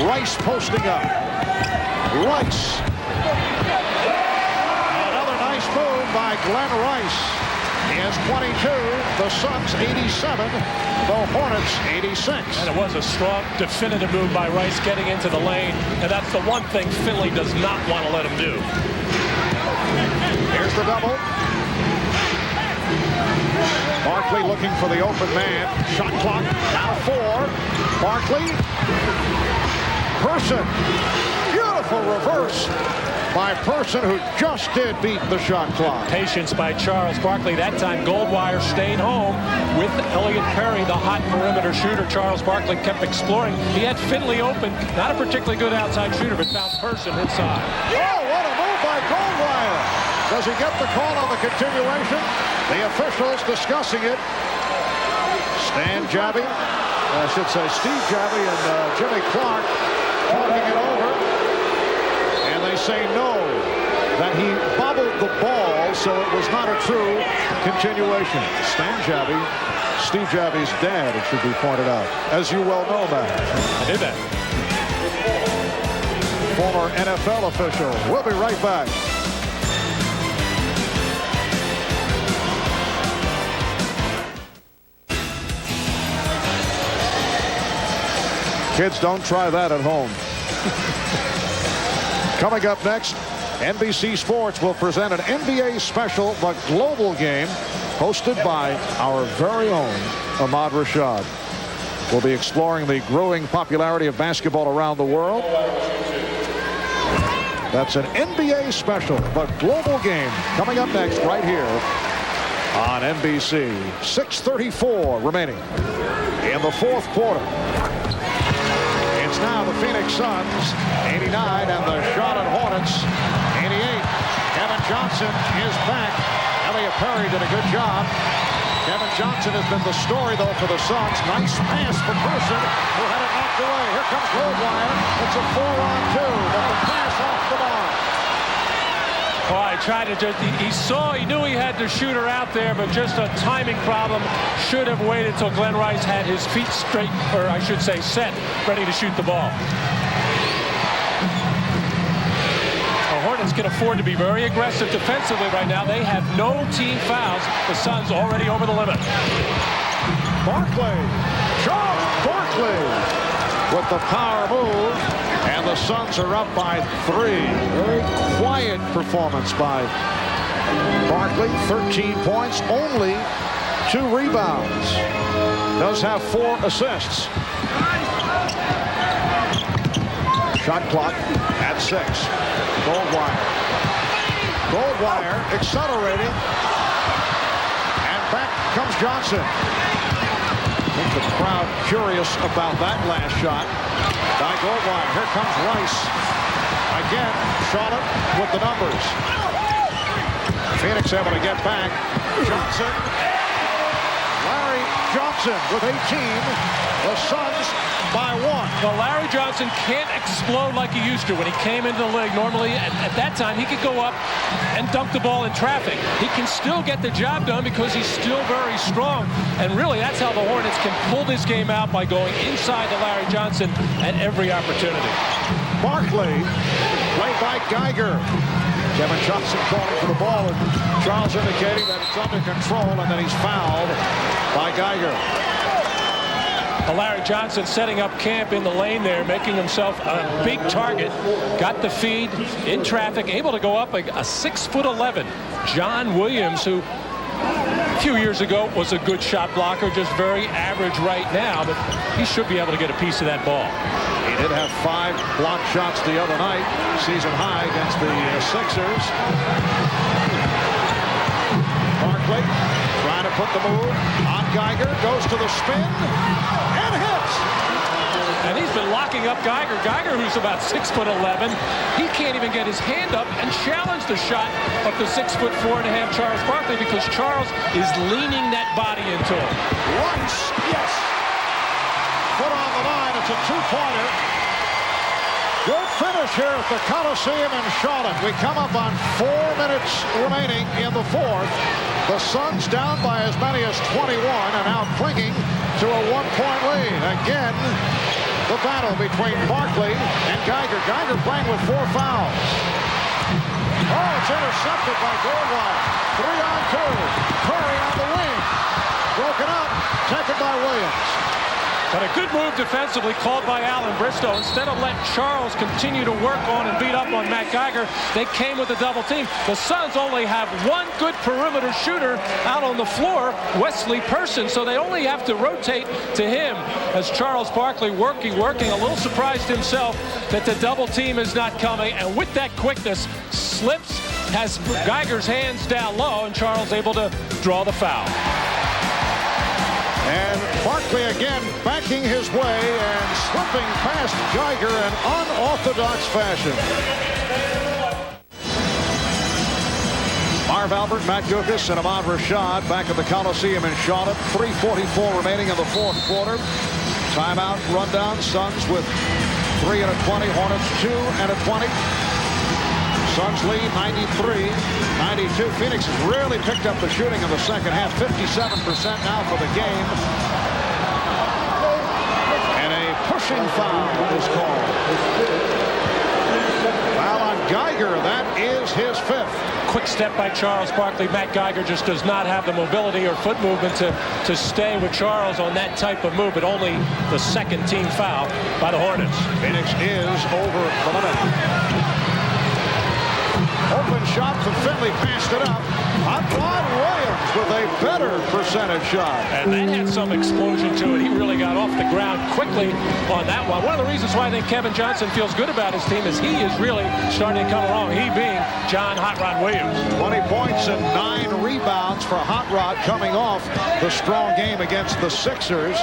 Rice posting up. Rice. Another nice move by Glenn Rice. He has 22. The Suns 87. The Hornets 86. And it was a strong, definitive move by Rice getting into the lane. And that's the one thing Philly does not want to let him do. Here's the double. Barkley looking for the open man. Shot clock down to 4. Barkley. Person. Beautiful reverse by Person, who just did beat the shot clock. Patience by Charles Barkley. That time Goldwire stayed home with Elliott Perry, the hot perimeter shooter. Charles Barkley kept exploring. He had Finley open. Not a particularly good outside shooter, but found Person inside. Oh, what a move by Goldwire. Does he get the call on the continuation? The officials discussing it. Stan Jabby, I should say Steve Jabby and Jimmy Clark talking it over. And they say no, that he bobbled the ball, so it was not a true continuation. Stan Jabby, Steve Jabby's dad, it should be pointed out, as you well know, Matt. I did that. Former NFL official. We'll be right back. Kids, don't try that at home. Coming up next, NBC Sports will present an NBA special, The Global Game, hosted by our very own Ahmad Rashad. We'll be exploring the growing popularity of basketball around the world. That's an NBA special, The Global Game, coming up next right here on NBC. 6:34 remaining in the fourth quarter. It's now the Phoenix Suns 89 and the Charlotte Hornets 88. Kevin Johnson is back. Elliott Perry did a good job. Kevin Johnson has been the story, though, for the Suns. Nice pass for Person, who had it knocked away. Here comes Goldwire. It's a 4-on-2, but the pass off the mark. Oh, I tried to just, he knew he had the shooter out there, but just a timing problem. Should have waited till Glenn Rice had his feet straight, or I should say set, ready to shoot the ball. The Hornets can afford to be very aggressive defensively right now. They have no team fouls. The Suns already over the limit. Barkley, Charles Barkley with the power move. And the Suns are up by 3. Very quiet performance by Barkley. 13 points, only 2 rebounds. Does have 4 assists. Shot clock at 6. Goldwire. Goldwire accelerating. And back comes Johnson. I think the crowd curious about that last shot by Goldwire. Here comes Rice. Again, Charlotte with the numbers. Phoenix able to get back. Johnson. Larry Johnson with 18. The Suns by 1. Well, Larry Johnson can't explode like he used to when he came into the league. Normally, at that time, he could go up and dunk the ball in traffic. He can still get the job done because he's still very strong. And really, that's how the Hornets can pull this game out, by going inside to Larry Johnson at every opportunity. Barkley, played by Geiger. Kevin Johnson calling for the ball, and Charles indicating that it's under control, and then he's fouled by Geiger. Larry Johnson setting up camp in the lane there, making himself a big target. Got the feed in traffic, able to go up a 6'11" John Williams, who a few years ago was a good shot blocker, just very average right now, but he should be able to get a piece of that ball. He did have 5 blocked shots the other night, season high against the Sixers. Barkley trying to put the move on Geiger, goes to the spin and hits. And he's been locking up Geiger. Geiger, who's about 6'11", he can't even get his hand up and challenge the shot of the 6'4.5" Charles Barkley, because Charles is leaning that body into him. Rice, yes. Foot on the line. It's a 2-pointer. Good finish here at the Coliseum in Charlotte. We come up on 4 minutes remaining in the fourth. The Suns down by as many as 21 and now clinging to a 1-point lead. Again, the battle between Barkley and Geiger. Geiger playing with 4 fouls. Oh, it's intercepted by Goldwire. 3-on-2. Curry on the wing. Broken up. Taken by Williams. But a good move defensively called by Allen Bristow. Instead of letting Charles continue to work on and beat up on Matt Geiger, they came with a double team. The Suns only have one good perimeter shooter out on the floor, Wesley Person, so they only have to rotate to him as Charles Barkley working. A little surprised himself that the double team is not coming, and with that quickness, slips, has Geiger's hands down low, and Charles able to draw the foul. And Barkley again backing his way and slipping past Geiger in unorthodox fashion. Marv Albert, Matt Guokas, and Ahmad Rashad back at the Coliseum in Charlotte. 3:44 remaining in the fourth quarter. Timeout rundown. Suns with 3 and a 20. Hornets 2 and a 20. Suns lead 93-92. Phoenix has really picked up the shooting in the second half. 57% now for the game. And a pushing foul is called. Foul on Geiger. That is his 5th. Quick step by Charles Barkley. Matt Geiger just does not have the mobility or foot movement to stay with Charles on that type of move, but only the second team foul by the Hornets. Phoenix is over the limit. Open shot from Finley, passed it up. Hot Rod Williams with a better percentage shot. And that had some explosion to it. He really got off the ground quickly on that one. One of the reasons why I think Kevin Johnson feels good about his team is he is really starting to come along. He being John Hot Rod Williams. 20 points and 9 rebounds for Hot Rod coming off the strong game against the Sixers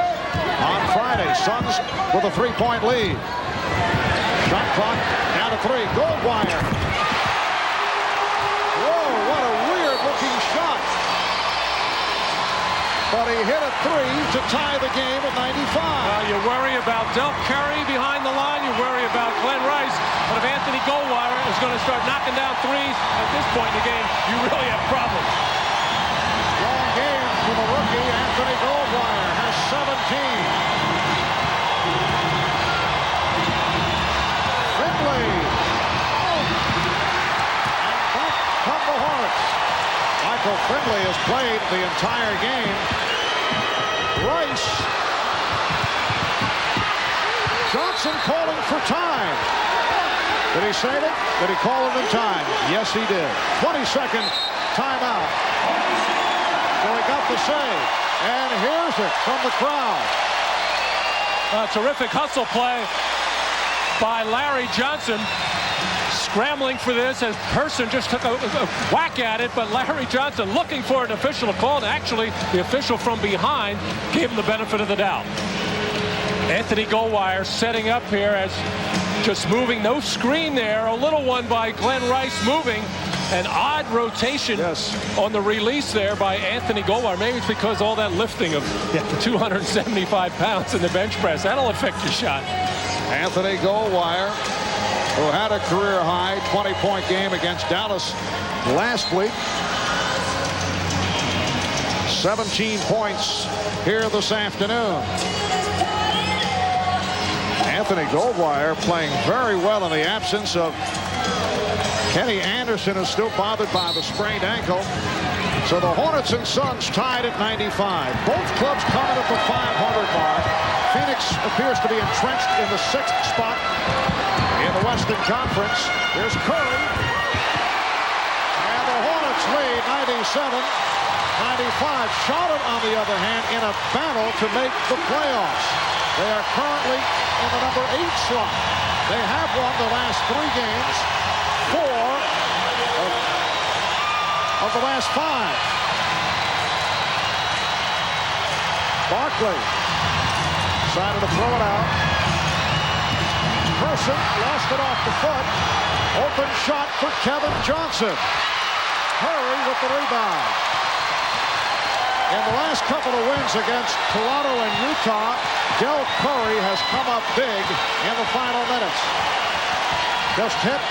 on Friday. Suns with a 3-point lead. Shot clock down to 3. Goldwire. But he hit a 3 to tie the game at 95. You worry about Del Curry behind the line. You worry about Glenn Rice. But if Anthony Goldwire is going to start knocking down threes at this point in the game, you really have problems. Long game for the rookie. Anthony Goldwire has 17. Finley. And back come the Hornets. Michael Finley has played the entire game. Rice. Johnson calling for time. Did he save it? Did he call it in time? Yes, he did. 20-second timeout. So he got the save. And here's it from the crowd. A terrific hustle play by Larry Johnson. Scrambling for this as Person just took a whack at it, but Larry Johnson looking for an official to call, and actually the official from behind gave him the benefit of the doubt. Anthony Goldwire setting up here as just moving, no screen there, a little one by Glenn Rice moving. An odd rotation on the release there by Anthony Goldwire. Maybe it's because all that lifting of 275 pounds in the bench press. That'll affect your shot. Anthony Goldwire, who had a career-high 20-point game against Dallas last week. 17 points here this afternoon. Anthony Goldwire playing very well in the absence of Kenny Anderson, is still bothered by the sprained ankle. So the Hornets and Suns tied at 95. Both clubs coming at the 500 mark. Phoenix appears to be entrenched in the 6th spot in the Western Conference. Here's Curry. And the Hornets lead 97-95. Charlotte, on the other hand, in a battle to make the playoffs. They are currently in the number 8 slot. They have won the last 3 games, 4 of the last 5. Barkley decided to throw it out. Person lost it off the foot. Open shot for Kevin Johnson. Curry with the rebound. In the last couple of wins against Toronto and Utah, Del Curry has come up big in the final minutes. Just hit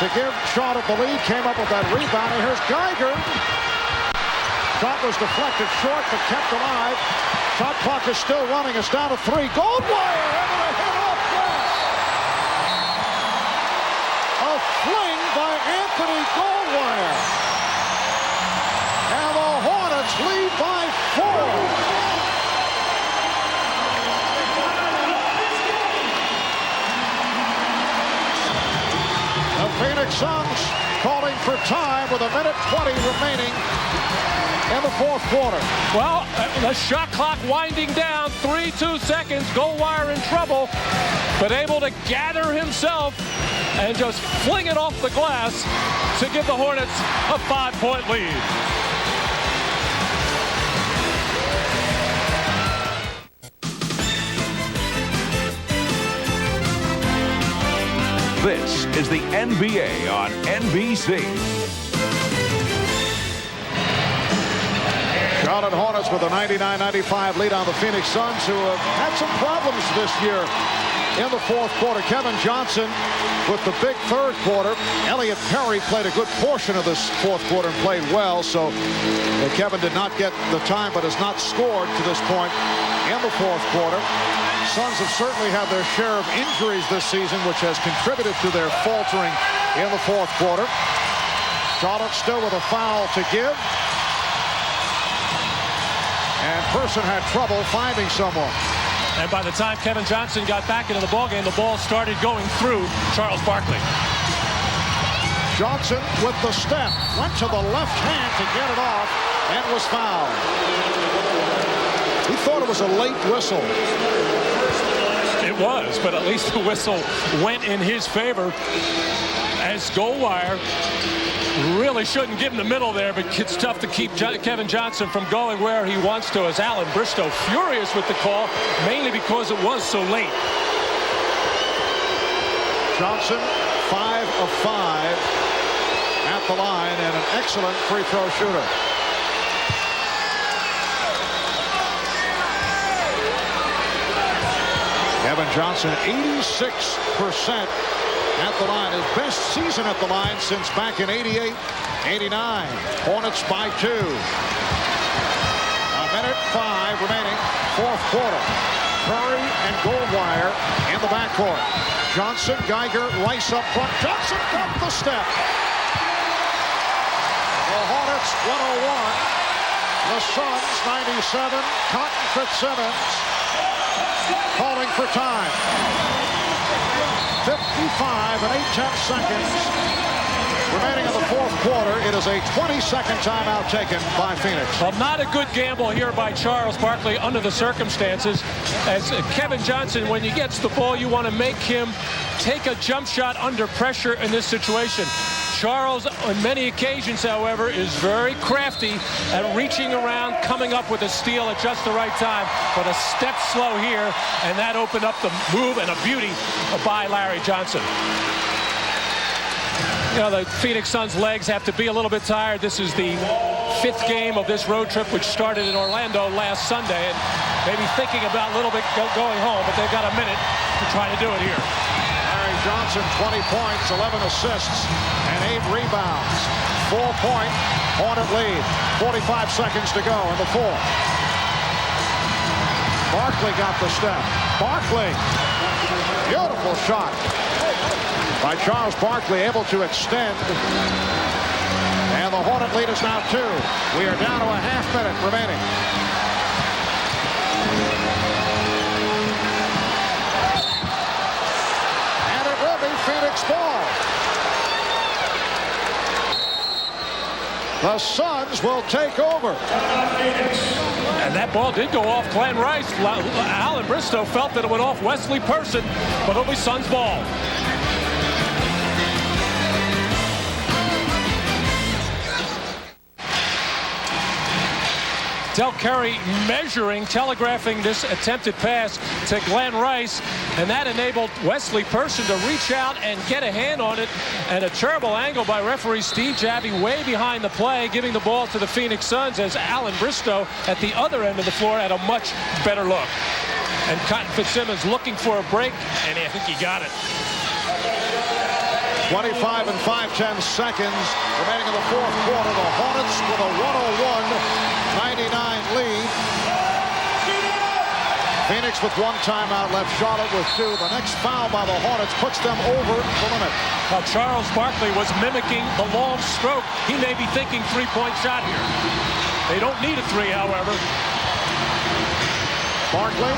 to give Charlotte the lead. Came up with that rebound. And here's Geiger. Shot was deflected short, but kept alive. Shot clock is still running. It's down to 3. Goldwire able to hit off glass. A fling by Anthony Anthony Goldwire. And the Hornets lead by 4. The Phoenix Suns calling for time with 1:20 remaining in the fourth quarter. Well, the shot clock winding down, 3-2 seconds. Goldwire in trouble, but able to gather himself and just fling it off the glass to give the Hornets a 5-point lead. This is the NBA on NBC. Charlotte Hornets with a 99-95 lead on the Phoenix Suns, who have had some problems this year in the fourth quarter. Kevin Johnson with the big third quarter. Elliot Perry played a good portion of this fourth quarter and played well, so Kevin did not get the time but has not scored to this point in the fourth quarter. Suns have certainly had their share of injuries this season, which has contributed to their faltering in the fourth quarter. Charlotte still with a foul to give. And Person had trouble finding someone. And by the time Kevin Johnson got back into the ballgame, the ball started going through Charles Barkley. Johnson with the step. Went to the left hand to get it off and was fouled. He thought it was a late whistle. It was, but at least the whistle went in his favor, as Goldwire really shouldn't get in the middle there, but it's tough to keep Kevin Johnson from going where he wants to, as Alan Bristow furious with the call, mainly because it was so late. Johnson 5 of 5 at the line and an excellent free throw shooter. Kevin Johnson 86% at the line. His best season at the line since back in 88, 89. Hornets by 2. 1:05 remaining, fourth quarter. Curry and Goldwire in the backcourt. Johnson, Geiger, Rice up front. Johnson got the step. The Hornets 101. The Suns 97. Cotton Fitzsimmons calling for time. 55 and 8/10 seconds remaining in the fourth quarter. It is a 20-second timeout taken by Phoenix. Well, not a good gamble here by Charles Barkley under the circumstances. As Kevin Johnson, when he gets the ball, you want to make him take a jump shot under pressure in this situation. Charles, on many occasions, however, is very crafty at reaching around, coming up with a steal at just the right time, but a step slow here, and that opened up the move and a beauty by Larry Johnson. You know, the Phoenix Suns' legs have to be a little bit tired. This is the 5th game of this road trip, which started in Orlando last Sunday, and maybe thinking about a little bit going home, but they've got a minute to try to do it here. Larry Johnson, 20 points, 11 assists, and 8 rebounds. 4-point Hornet lead. 45 seconds to go in the fourth. Barkley got the step. Barkley, beautiful shot by Charles Barkley, able to extend. And the Hornet lead is now 2. We are down to a half minute remaining. And it will be Phoenix ball. The Suns will take over. And that ball did go off Glenn Rice. Alan Bristow felt that it went off Wesley Person, but it'll be Suns ball. Del Curry measuring, telegraphing this attempted pass to Glenn Rice, and that enabled Wesley Person to reach out and get a hand on it, and a terrible angle by referee Steve Javie way behind the play, giving the ball to the Phoenix Suns, as Alan Bristow at the other end of the floor had a much better look. And Cotton Fitzsimmons looking for a break, and I think he got it. 25 and 5/10 seconds remaining in the fourth quarter. The Hornets with a 101-99 lead. Phoenix with 1 timeout left. Charlotte with 2. The next foul by the Hornets puts them over the limit. Now, Charles Barkley was mimicking the long stroke. He may be thinking three-point shot here. They don't need a 3, however. Barkley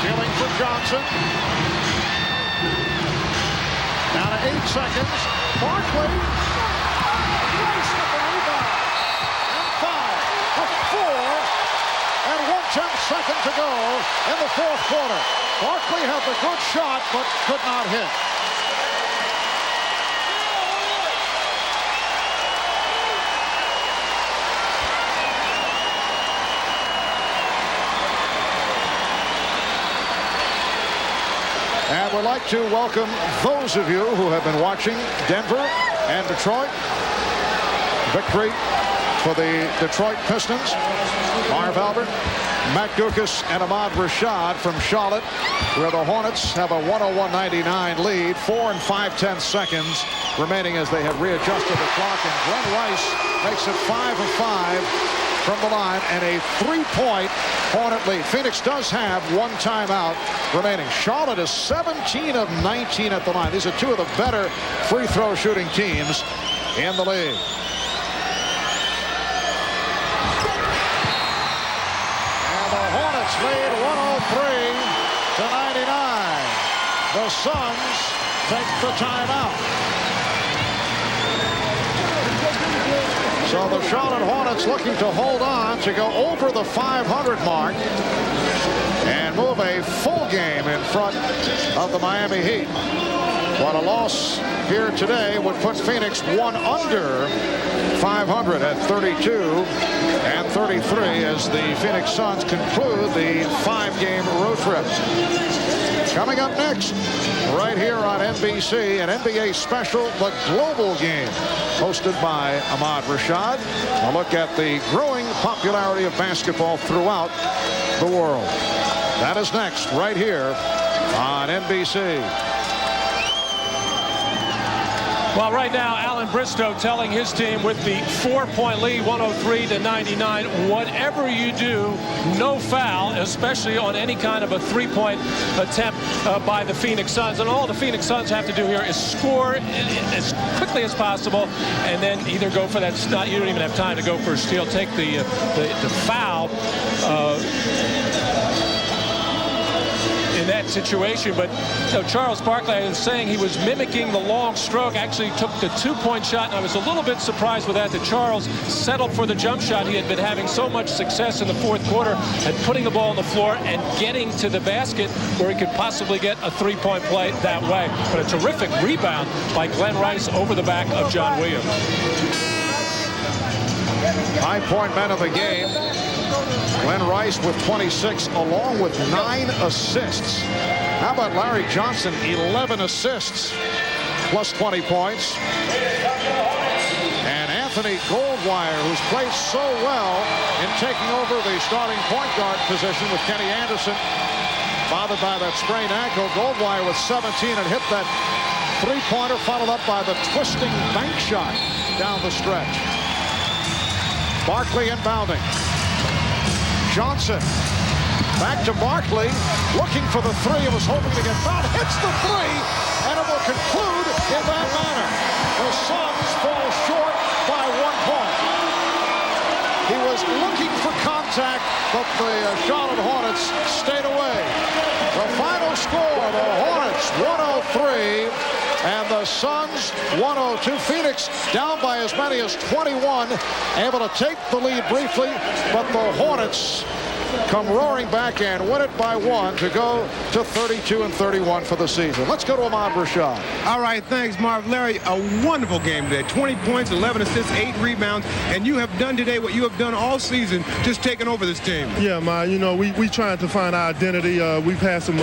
feeling for Johnson. Down to 8 seconds. Barkley. Rice with the rebound. And foul with 4. And 1/10 second to go in the 4th quarter. Barkley had the good shot, but could not hit. And we'd like to welcome those of you who have been watching Denver and Detroit. Victory for the Detroit Pistons. Marv Albert, Matt Guokas, and Ahmad Rashad from Charlotte, where the Hornets have a 101-99 lead. 4 and 5/10 seconds remaining as they have readjusted the clock. And Glenn Rice makes it 5 of 5 from the line and a 3-point Hornet lead. Phoenix does have 1 timeout remaining. Charlotte is 17 of 19 at the line. These are 2 of the better free throw shooting teams in the league. Lead 103-99. The Suns take the timeout. So the Charlotte Hornets looking to hold on to go over the 500 mark and move a full game in front of the Miami Heat. While a loss here today would put Phoenix 1 under 500 at 32 and 33 as the Phoenix Suns conclude the 5-game road trip. Coming up next, right here on NBC, an NBA special, The Global Game, hosted by Ahmad Rashad. A look at the growing popularity of basketball throughout the world. That is next, right here on NBC. Well, right now, Alan Bristow telling his team with the 4-point lead, 103-99, whatever you do, no foul, especially on any kind of a 3-point attempt by the Phoenix Suns. And all the Phoenix Suns have to do here is score as quickly as possible and then either go for that. You don't even have time to go for a steal. Take the foul. In that situation, but Charles Barkley is saying he was mimicking the long stroke, actually took the 2-point shot, and I was a little bit surprised with that Charles settled for the jump shot. He had been having so much success in the 4th quarter at putting the ball on the floor and getting to the basket where he could possibly get a 3-point play that way. But a terrific rebound by Glenn Rice over the back of John Williams. High-point man of the game, Glenn Rice with 26 along with 9 assists. How about Larry Johnson, 11 assists plus 20 points. And Anthony Goldwire, who's played so well in taking over the starting point guard position with Kenny Anderson, bothered by that sprained ankle. Goldwire with 17 and hit that 3-pointer, followed up by the twisting bank shot down the stretch. Barkley inbounding. Johnson back to Barkley, looking for the 3. It was hoping to get fouled. Hits the 3, and it will conclude in that manner. The Suns fall short by 1 point. He was looking for contact, but the Charlotte Hornets stayed away. The final score, the Hornets 103, and the Suns 102. Phoenix down by as many as 21, able to take the lead briefly, but the Hornets come roaring back and win it by 1 to go to 32 and 31 for the season. Let's go to Ahmad Rashad. All right, thanks, Marv. Larry, a wonderful game today. 20 points, 11 assists, 8 rebounds, and you have done today what you have done all season, just taking over this team. Yeah, man, you know, we trying to find our identity. We've had some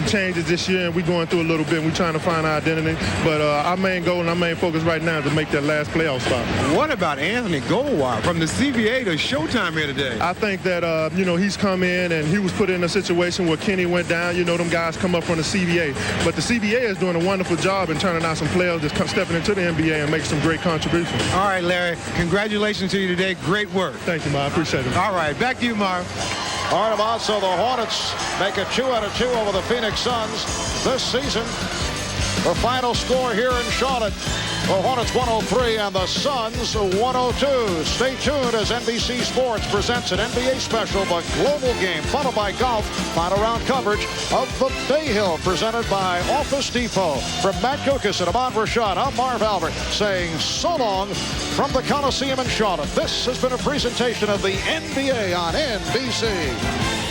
changes this year, and we're going through a little bit. We're trying to find our identity, but our main goal and our main focus right now is to make that last playoff spot. What about Anthony Goldwire from the CBA to Showtime here today? I think that, you know, he's come in and he was put in a situation where Kenny went down. You know, them guys come up from the CBA. But the CBA is doing a wonderful job in turning out some players that's stepping into the NBA and making some great contributions. All right, Larry, congratulations to you today. Great work. Thank you, Marv. I appreciate it. All right, back to you, Marv. All right, Ahmad, so the Hornets make it 2 out of 2 over the Phoenix Suns this season. The final score here in Charlotte, the Hornets 103 and the Suns 102. Stay tuned as NBC Sports presents an NBA special, the Global Game, followed by golf. Final round coverage of the Bay Hill, presented by Office Depot. From Matt Kukas and Ahmad Rashad, I'm Marv Albert saying so long from the Coliseum in Charlotte. This has been a presentation of the NBA on NBC.